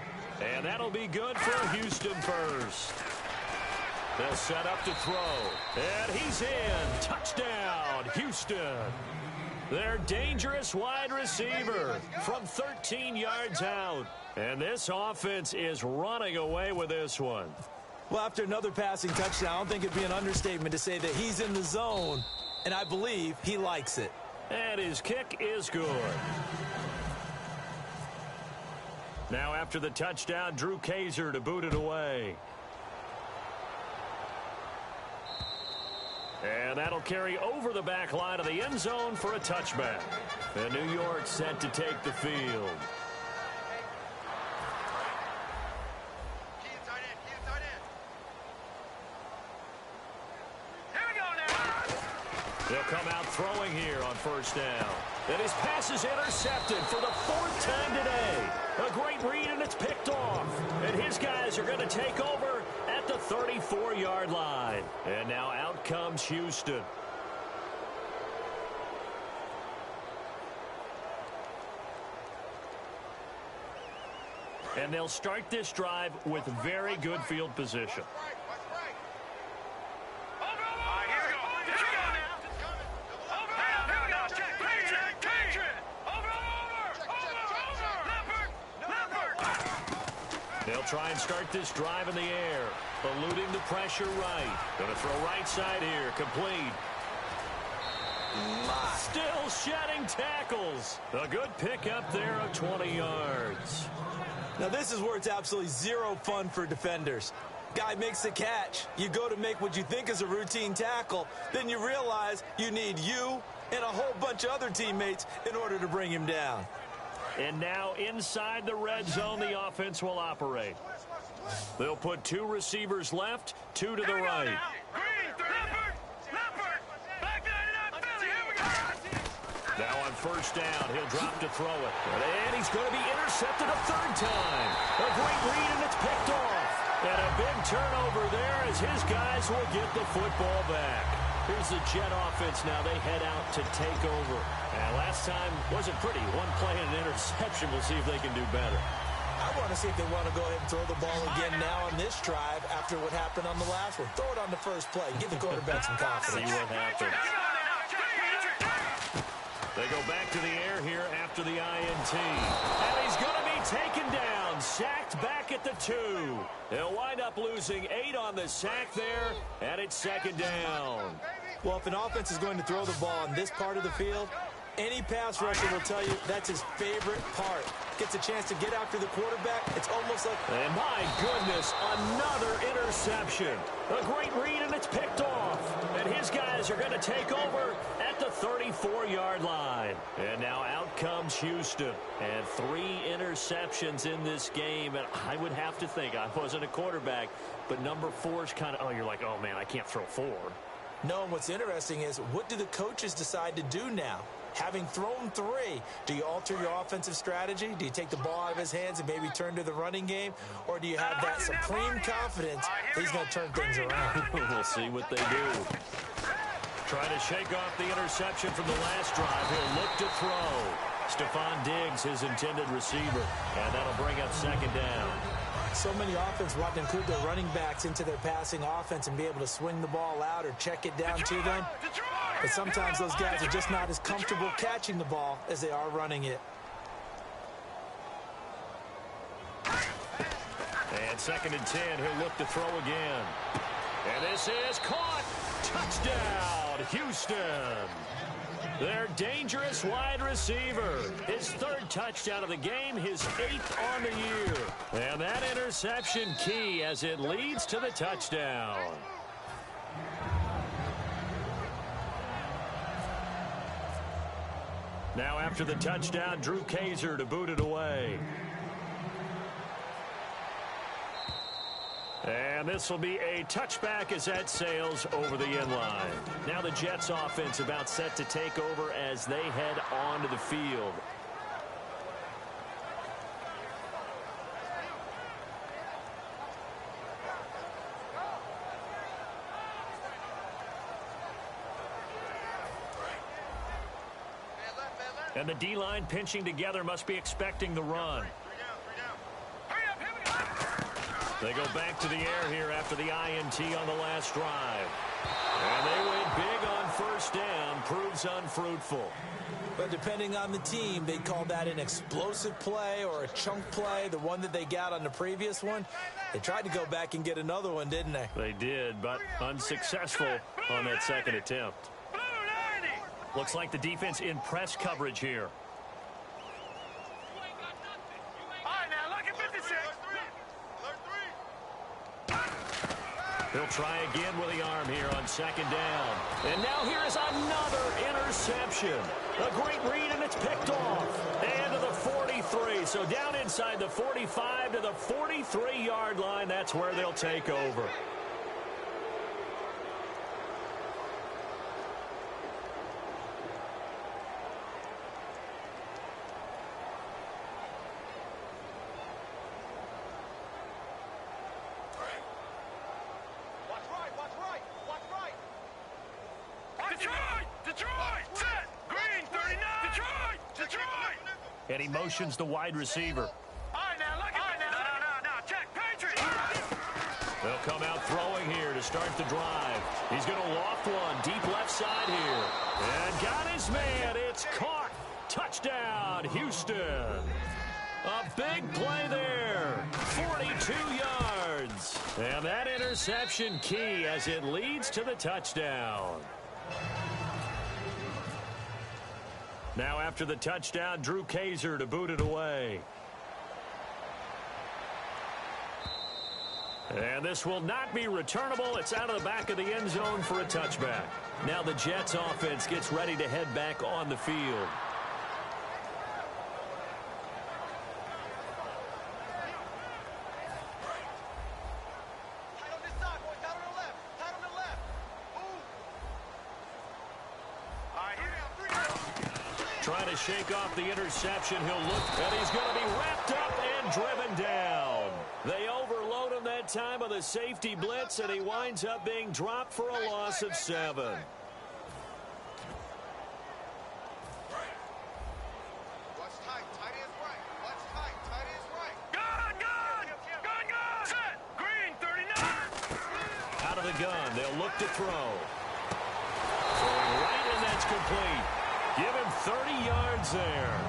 And that'll be good for a Houston first. They'll set up to throw. And he's in. Touchdown, Houston. Their dangerous wide receiver from 13 yards out. And this offense is running away with this one. Well, after another passing touchdown, I don't think it'd be an understatement to say that he's in the zone, and I believe he likes it. And his kick is good. Now after the touchdown, Drew Kaiser to boot it away. And that'll carry over the back line of the end zone for a touchback. And New York set to take the field. They'll come out throwing here on first down. And his pass is intercepted for the 4th time today. A great read, and it's picked off. And his guys are going to take over at the 34-yard line. And now out comes Houston. And they'll start this drive with very good field position. They'll try and start this drive in the air, eluding the pressure right. Going to throw right side here, complete. Still shedding tackles. A good pickup there of 20 yards. Now this is where it's absolutely zero fun for defenders. Guy makes the catch. You go to make what you think is a routine tackle. Then you realize you need you and a whole bunch of other teammates in order to bring him down. And now inside the red zone, the offense will operate. They'll put 2 receivers left, 2 to the right. Now on first down, he'll drop to throw it. And he's going to be intercepted a 3rd time. A great read, and it's picked off. And a big turnover there as his guys will get the football back. Here's the Jet offense now. They head out to take over. And last time wasn't pretty. 1 play and an interception. We'll see if they can do better. I want to see if they want to go ahead and throw the ball again now on this drive after what happened on the last one. Throw it on the first play. Give the quarterback some confidence. See what happens. They go back to the air here after the INT. And he's going to be taken down. Sacked back at the 2. They'll wind up losing 8 on the sack there. And it's 2nd down. Well, if an offense is going to throw the ball on this part of the field, any pass rusher will tell you that's his favorite part. Gets a chance to get after the quarterback. It's almost like... And my goodness, another interception. A great read, and it's picked off. And his guys are going to take over at the 34-yard line. And now out comes Houston. And 3 interceptions in this game. And I would have to think, I wasn't a quarterback, but number 4's kind of, oh, you're like, oh, man, I can't throw 4. No, and what's interesting is, what do the coaches decide to do now? Having thrown 3, do you alter your offensive strategy? Do you take the ball out of his hands and maybe turn to the running game? Or do you have that supreme confidence that he's going to turn things around? We'll see what they do. Trying to shake off the interception from the last drive. He'll look to throw. Stephon Diggs, his intended receiver. And that'll bring up 2nd down. So many offenses want to include their running backs into their passing offense and be able to swing the ball out or check it down to them. But sometimes those guys are just not as comfortable catching the ball as they are running it. And 2nd and 10, he'll look to throw again. And this is caught. Touchdown, Houston. Their dangerous wide receiver. His 3rd touchdown of the game, his 8th on the year. And that interception key as it leads to the touchdown. Now after the touchdown, Drew Kaiser to boot it away. And this will be a touchback as that sails over the end line. Now the Jets offense about set to take over as they head onto the field. And the D-line pinching together must be expecting the run. They go back to the air here after the INT on the last drive. And they went big on first down. Proves unfruitful. But depending on the team, they call that an explosive play or a chunk play. The one that they got on the previous one, they tried to go back and get another one, didn't they? They did, but unsuccessful on that second attempt. Looks like the defense in press coverage here. He'll try again with the arm here on second down. And now here is another interception. A great read, and it's picked off. And to the 43. So down inside the 45 to the 43-yard line. That's where they'll take over. And he motions the wide receiver. They'll come out throwing here to start the drive. He's going to loft one deep left side here. And got his man. It's caught. Touchdown, Houston. A big play there. 42 yards. And that interception key as it leads to the touchdown. Now after the touchdown, Drew Kaiser to boot it away. And this will not be returnable. It's out of the back of the end zone for a touchback. Now the Jets offense gets ready to head back on the field. Trying to shake off the interception. He'll look, and he's going to be wrapped up and driven down. They overload him that time with a safety blitz, and he winds up being dropped for a loss of 7. Watch tight. Tight ends right. Watch tight. Tight ends right. Gun! Set! Green, 39! Out of the gun. They'll look to throw. Throwing right, and that's complete. Give him 30 yards there.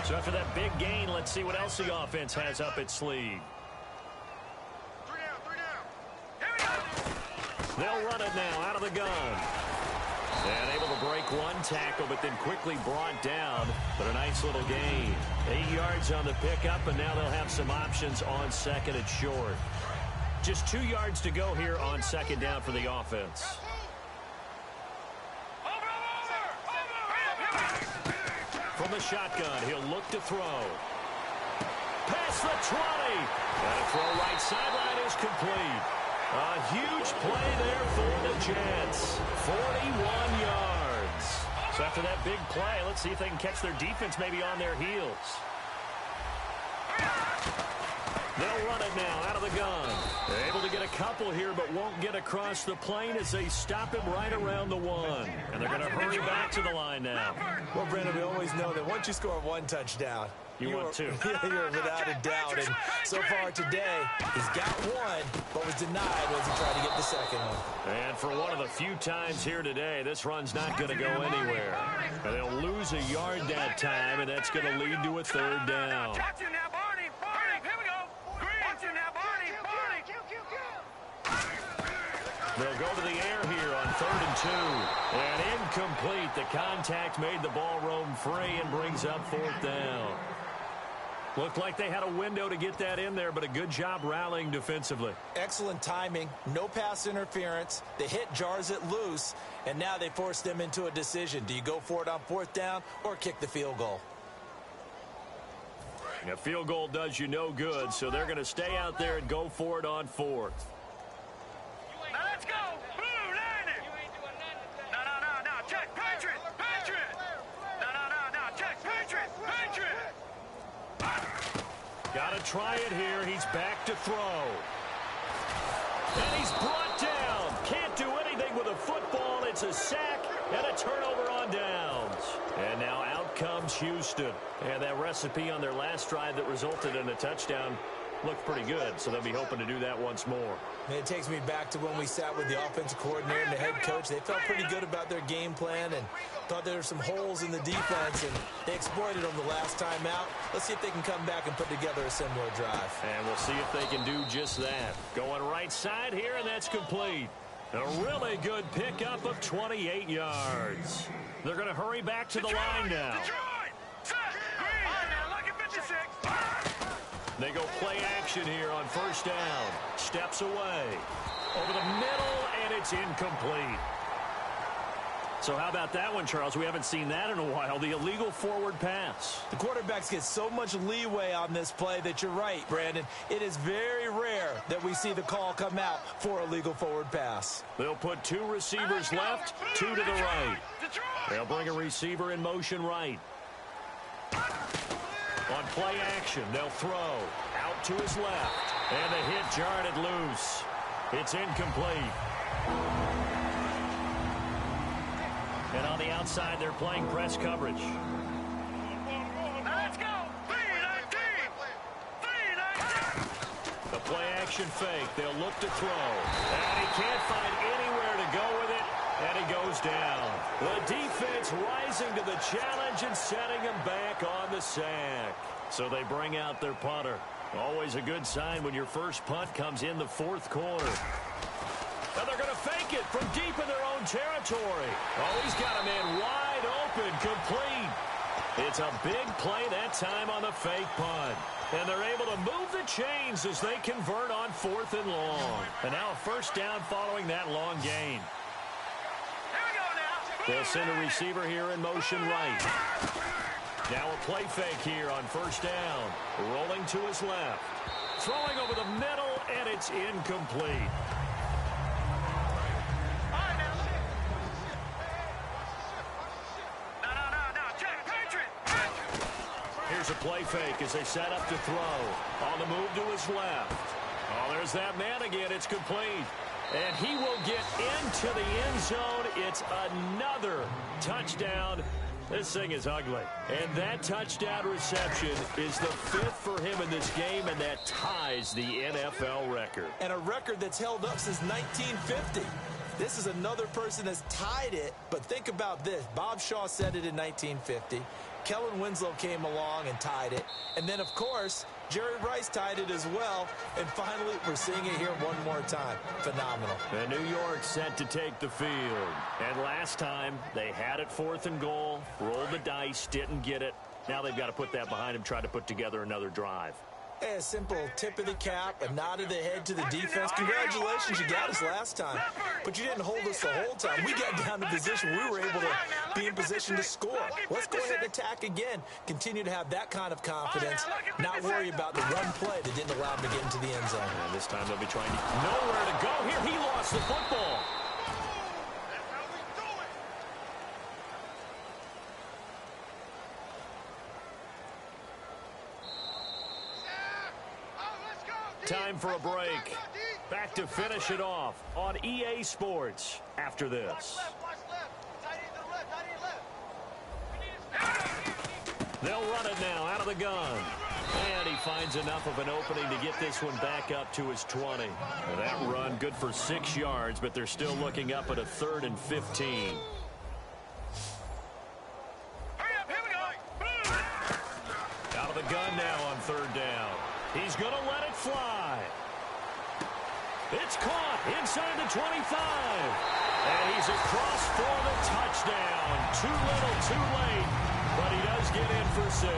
So after that big gain, let's see what else the offense has up its sleeve. 3 down. Here we go! They'll run it now out of the gun. And able to break one tackle, but then quickly brought down. But a nice little gain. 8 yards on the pickup, and now they'll have some options on second and short. Just 2 yards to go here on second down for the offense. From the shotgun, he'll look to throw. Past the 20. And a throw right sideline is complete. A huge play there for the Jets. 41 yards. So after that big play, let's see if they can catch their defense maybe on their heels. They'll run it now out of the gun. They're able to get a couple here, but won't get across the plane as they stop him right around the 1. And they're going to hurry back to the line now. Well, Brandon, we always know that once you score one touchdown, you want two. You're without a doubt. And so far today, he's got one, but was denied as he tried to get the second one. And for one of the few times here today, this run's not going to go anywhere. And they'll lose a yard that time, and that's going to lead to a third down. They'll go to the air here on 3rd and 2. And incomplete. The contact made the ball roam free and brings up 4th down. Looked like they had a window to get that in there, but a good job rallying defensively. Excellent timing, no pass interference. The hit jars it loose, and now they force them into a decision. Do you go for it on 4th down or kick the field goal? A field goal does you no good, so they're going to stay out there and go for it on 4th. Now let's go. Blue line it. No. Check. Patriot. No. Check. Patriot. Got to try it here. He's back to throw. And he's brought down. Can't do anything with a football. It's a sack and a turnover on downs. And now out comes Houston. And that recipe on their last drive that resulted in a touchdown looked pretty good, so they'll be hoping to do that once more. And it takes me back to when we sat with the offensive coordinator and the head coach. They felt pretty good about their game plan and thought there were some holes in the defense, and they exploited them the last time out. Let's see if they can come back and put together a similar drive. And we'll see if they can do just that. Going right side here, and that's complete. A really good pickup of 28 yards. They're going to hurry back to the line now. They go play action here on 1st down. Steps away. Over the middle, and it's incomplete. So how about that one, Charles? We haven't seen that in a while. The illegal forward pass. The quarterbacks get so much leeway on this play that you're right, Brandon. It is very rare that we see the call come out for a legal forward pass. They'll put 2 receivers left, 2 to the right. They'll bring a receiver in motion right. On play action, they'll throw out to his left. And the hit jarred it loose. It's incomplete. And on the outside, they're playing press coverage. Let's go. 3-19. The play action fake. They'll look to throw. And he can't find anywhere to go with it. And he goes down. The defense rising to the challenge and setting him back on the sack. So they bring out their punter. Always a good sign when your first punt comes in the 4th quarter. And they're going to fake it from deep in their own territory. Oh, he's got a man wide open, complete. It's a big play that time on the fake punt. And they're able to move the chains as they convert on 4th and long. And now a 1st down following that long gain. They'll send a receiver here in motion right. Now a play fake here on 1st down. Rolling to his left. Throwing over the middle, and it's incomplete. Here's a play fake as they set up to throw. On the move to his left. Oh, there's that man again. It's complete. And he will get into the end zone. It's another touchdown. This thing is ugly. And that touchdown reception is the 5th for him in this game, and that ties the NFL record. And a record that's held up since 1950. This is another person that's tied it, but think about this. Bob Shaw said it in 1950. Kellen Winslow came along and tied it. And then, of course, Jerry Rice tied it as well. And finally, we're seeing it here one more time. Phenomenal. And New York set to take the field. And last time, they had it 4th and goal, rolled the dice, didn't get it. Now they've got to put that behind them, try to put together another drive. A simple tip of the cap, a nod of the head to the defense. Congratulations, you got us last time. But you didn't hold us the whole time. We got down to position. We were able to be in position to score. Let's go ahead and attack again. Continue to have that kind of confidence. Not worry about the run play that didn't allow them to get into the end zone. And this time they'll be trying nowhere to go here. He lost the football. Time for a break. Back to finish it off on EA Sports after this. They'll run it now out of the gun. And he finds enough of an opening to get this one back up to his 20. Now that run good for 6 yards, but they're still looking up at a 3rd and 15. Out of the gun now on 3rd down. He's going to let it fly. It's caught inside the 25. And he's across for the touchdown. Too little, too late. but he does get in for 6.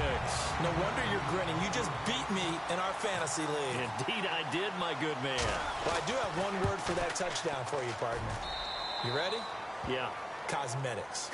No wonder you're grinning. You just beat me in our fantasy league. Indeed I did, my good man. Well, I do have one word for that touchdown for you, partner. You ready? Yeah. Cosmetics.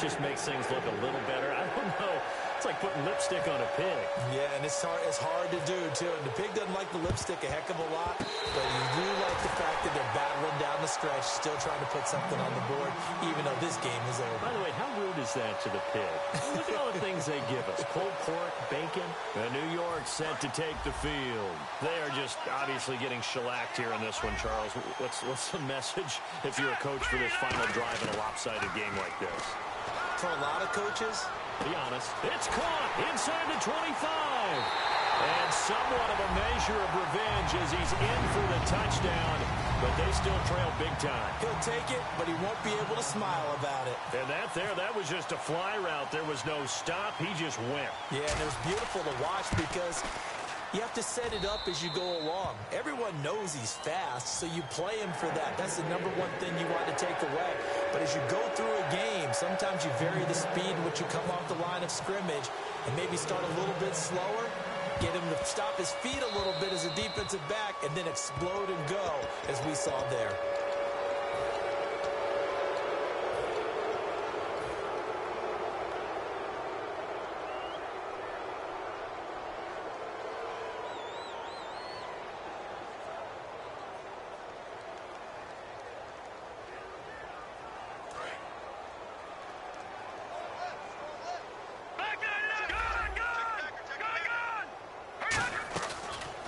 Just makes things look a little better. I don't know. It's like putting lipstick on a pig. Yeah, and it's hard to do, too. And the pig doesn't like the lipstick a heck of a lot, but you do like the fact that they're battling down the stretch, still trying to put something on the board, even though this game is over. By the way, how rude is that to the pig? Look at all the things they give us. Pulled pork, bacon. New York set to take the field. They are just obviously getting shellacked here in this one, Charles. What's the message if you're a coach for this final drive in a lopsided game like this? For a lot of coaches, be honest. It's caught inside the 25. And somewhat of a measure of revenge as he's in for the touchdown, but they still trail big time. He'll take it, but he won't be able to smile about it. And that was just a fly route. There was no stop. He just went. Yeah, and it was beautiful to watch because you have to set it up as you go along. Everyone knows he's fast, so you play him for that. That's the number one thing you want to take away. But as you go through a game, sometimes you vary the speed in which you come off the line of scrimmage and maybe start a little bit slower, get him to stop his feet a little bit as a defensive back, and then explode and go, as we saw there.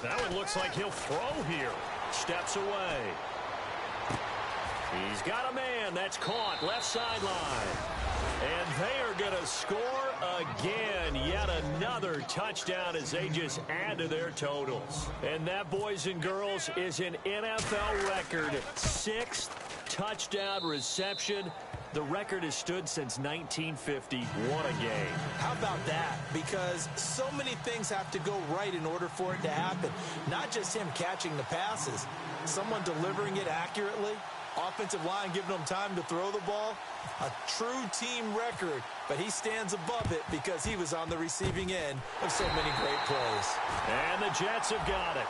That one looks like he'll throw here. Steps away. He's got a man. That's caught. Left sideline. And they are going to score again. Yet another touchdown as they just add to their totals. And that, boys and girls, is an NFL record. 6th touchdown reception. The record has stood since 1950. What a game. How about that? Because so many things have to go right in order for it to happen. Not just him catching the passes. Someone delivering it accurately. Offensive line giving them time to throw the ball. A true team record. But he stands above it because he was on the receiving end of so many great plays. And the Jets have got it.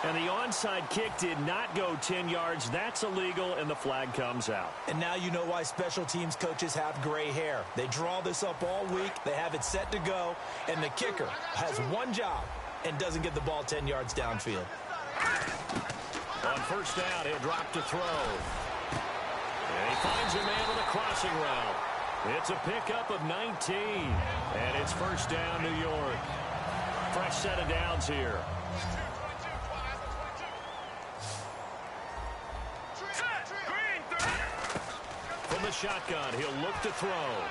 And the onside kick did not go 10 yards. That's illegal, and the flag comes out. And now you know why special teams coaches have gray hair. They draw this up all week. They have it set to go. And the kicker has one job and doesn't get the ball 10 yards downfield. On first down, he'll drop to throw. And he finds a man on the crossing route. It's a pickup of 19. And it's first down, New York. Fresh set of downs here. From the shotgun, he'll look to throw.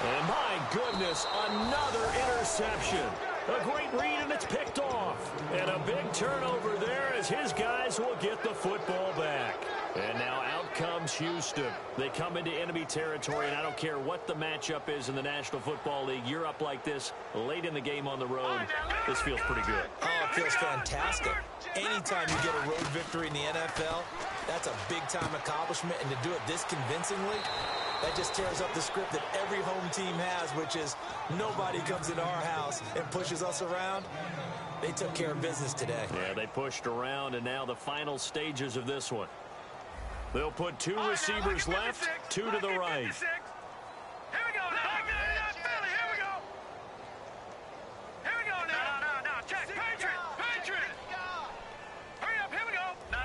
And my goodness, another interception. A great read, and it's picked off. And a big turnover there as his guys will get the football back. And now out comes Houston. They come into enemy territory, and I don't care what the matchup is in the National Football League. You're up like this late in the game on the road. This feels pretty good. Oh, it feels fantastic. Anytime you get a road victory in the NFL, that's a big-time accomplishment. And to do it this convincingly, that just tears up the script that every home team has, which is nobody comes into our house and pushes us around. They took care of business today. Yeah, they pushed around, and now the final stages of this one. They'll put 2 receivers left, 2 to the right. Here we go now. Here we go. Here we go now. No. Check. Patriot. Hurry up. Here we go. No.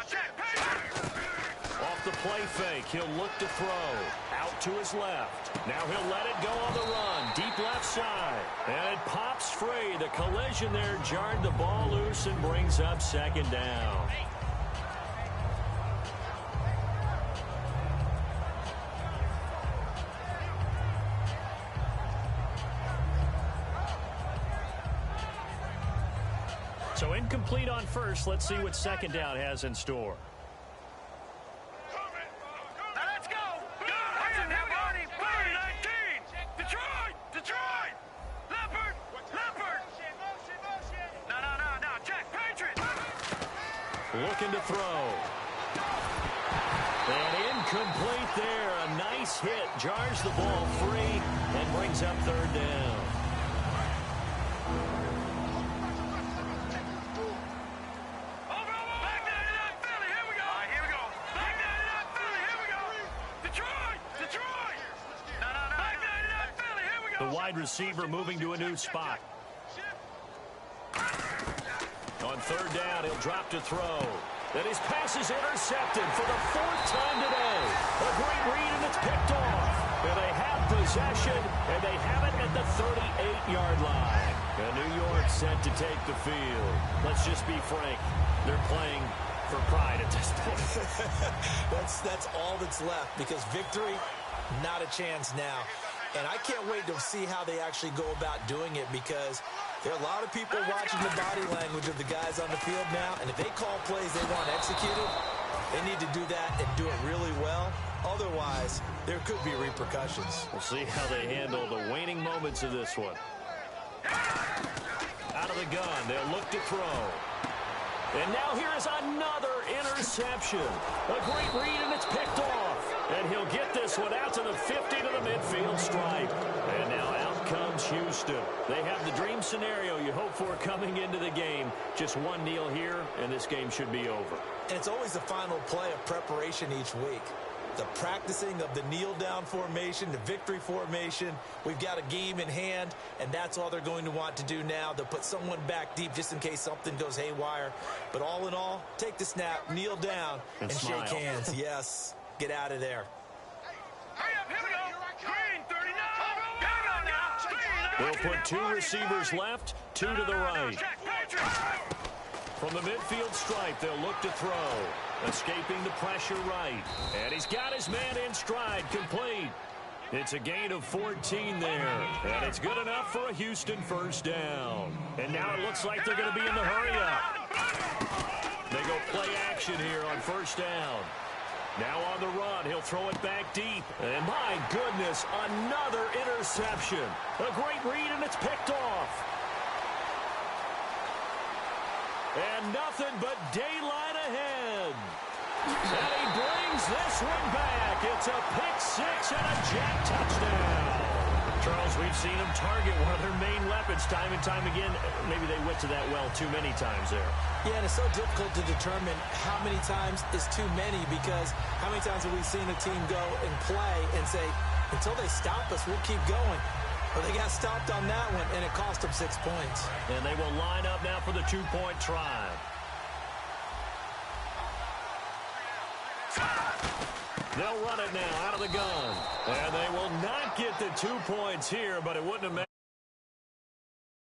Check. Patriot. Off the play fake, he'll look to throw. Out to his left. Now he'll let it go on the run. Deep left side. And it pops free. The collision there jarred the ball loose and brings up second down. So incomplete on first. Let's see what second down has in store. Now let's go. Hurry up, everybody. 19. Detroit. Leopard. No. Check. Patriot. Looking to throw. And incomplete there. A nice base hit jars the ball free and brings up third down. The wide receiver moving to a new spot. On third down, he'll drop to throw. And his pass is intercepted for the 4th time today. A great read, and it's picked off. And they have possession, and they have it at the 38-yard line. And New York set to take the field. Let's just be frank. They're playing for pride at this point. That's all that's left, because victory, not a chance now. And I can't wait to see how they actually go about doing it, because there are a lot of people watching the body language of the guys on the field now, and if they call plays they want executed, they need to do that and do it really well. Otherwise, there could be repercussions. We'll see how they handle the waning moments of this one. Out of the gun, they'll look to throw. And now here is another interception. A great read, and it's picked off. And he'll get this one out to the 50 to the midfield stripe. And now out comes Houston. They have the dream scenario you hope for coming into the game. Just one kneel here, and this game should be over. And it's always the final play of preparation each week. The practicing of the kneel-down formation, the victory formation. We've got a game in hand, and that's all they're going to want to do now. They'll put someone back deep just in case something goes haywire. But all in all, take the snap, kneel down, and shake hands. Yes, get out of there. They'll put 2 receivers left, 2 to the right. From the midfield stripe, they'll look to throw. Escaping the pressure right. And he's got his man in stride, complete. It's a gain of 14 there. And it's good enough for a Houston first down. And now it looks like they're going to be in the hurry-up. They go play action here on first down. Now on the run, he'll throw it back deep. And my goodness, another interception. A great read, and it's picked off. And nothing but daylight ahead. And he brings this one back. It's a pick-6 and a jack touchdown. Charles, we've seen him target one of their main weapons time and time again. Maybe they went to that well too many times there. Yeah, and it's so difficult to determine how many times is too many, because how many times have we seen a team go and play and say, until they stop us, we'll keep going. Well, they got stopped on that one, and it cost them 6 points. And they will line up now for the 2-point try. They'll run it now out of the gun. And they will not get the 2 points here, but it wouldn't have mattered.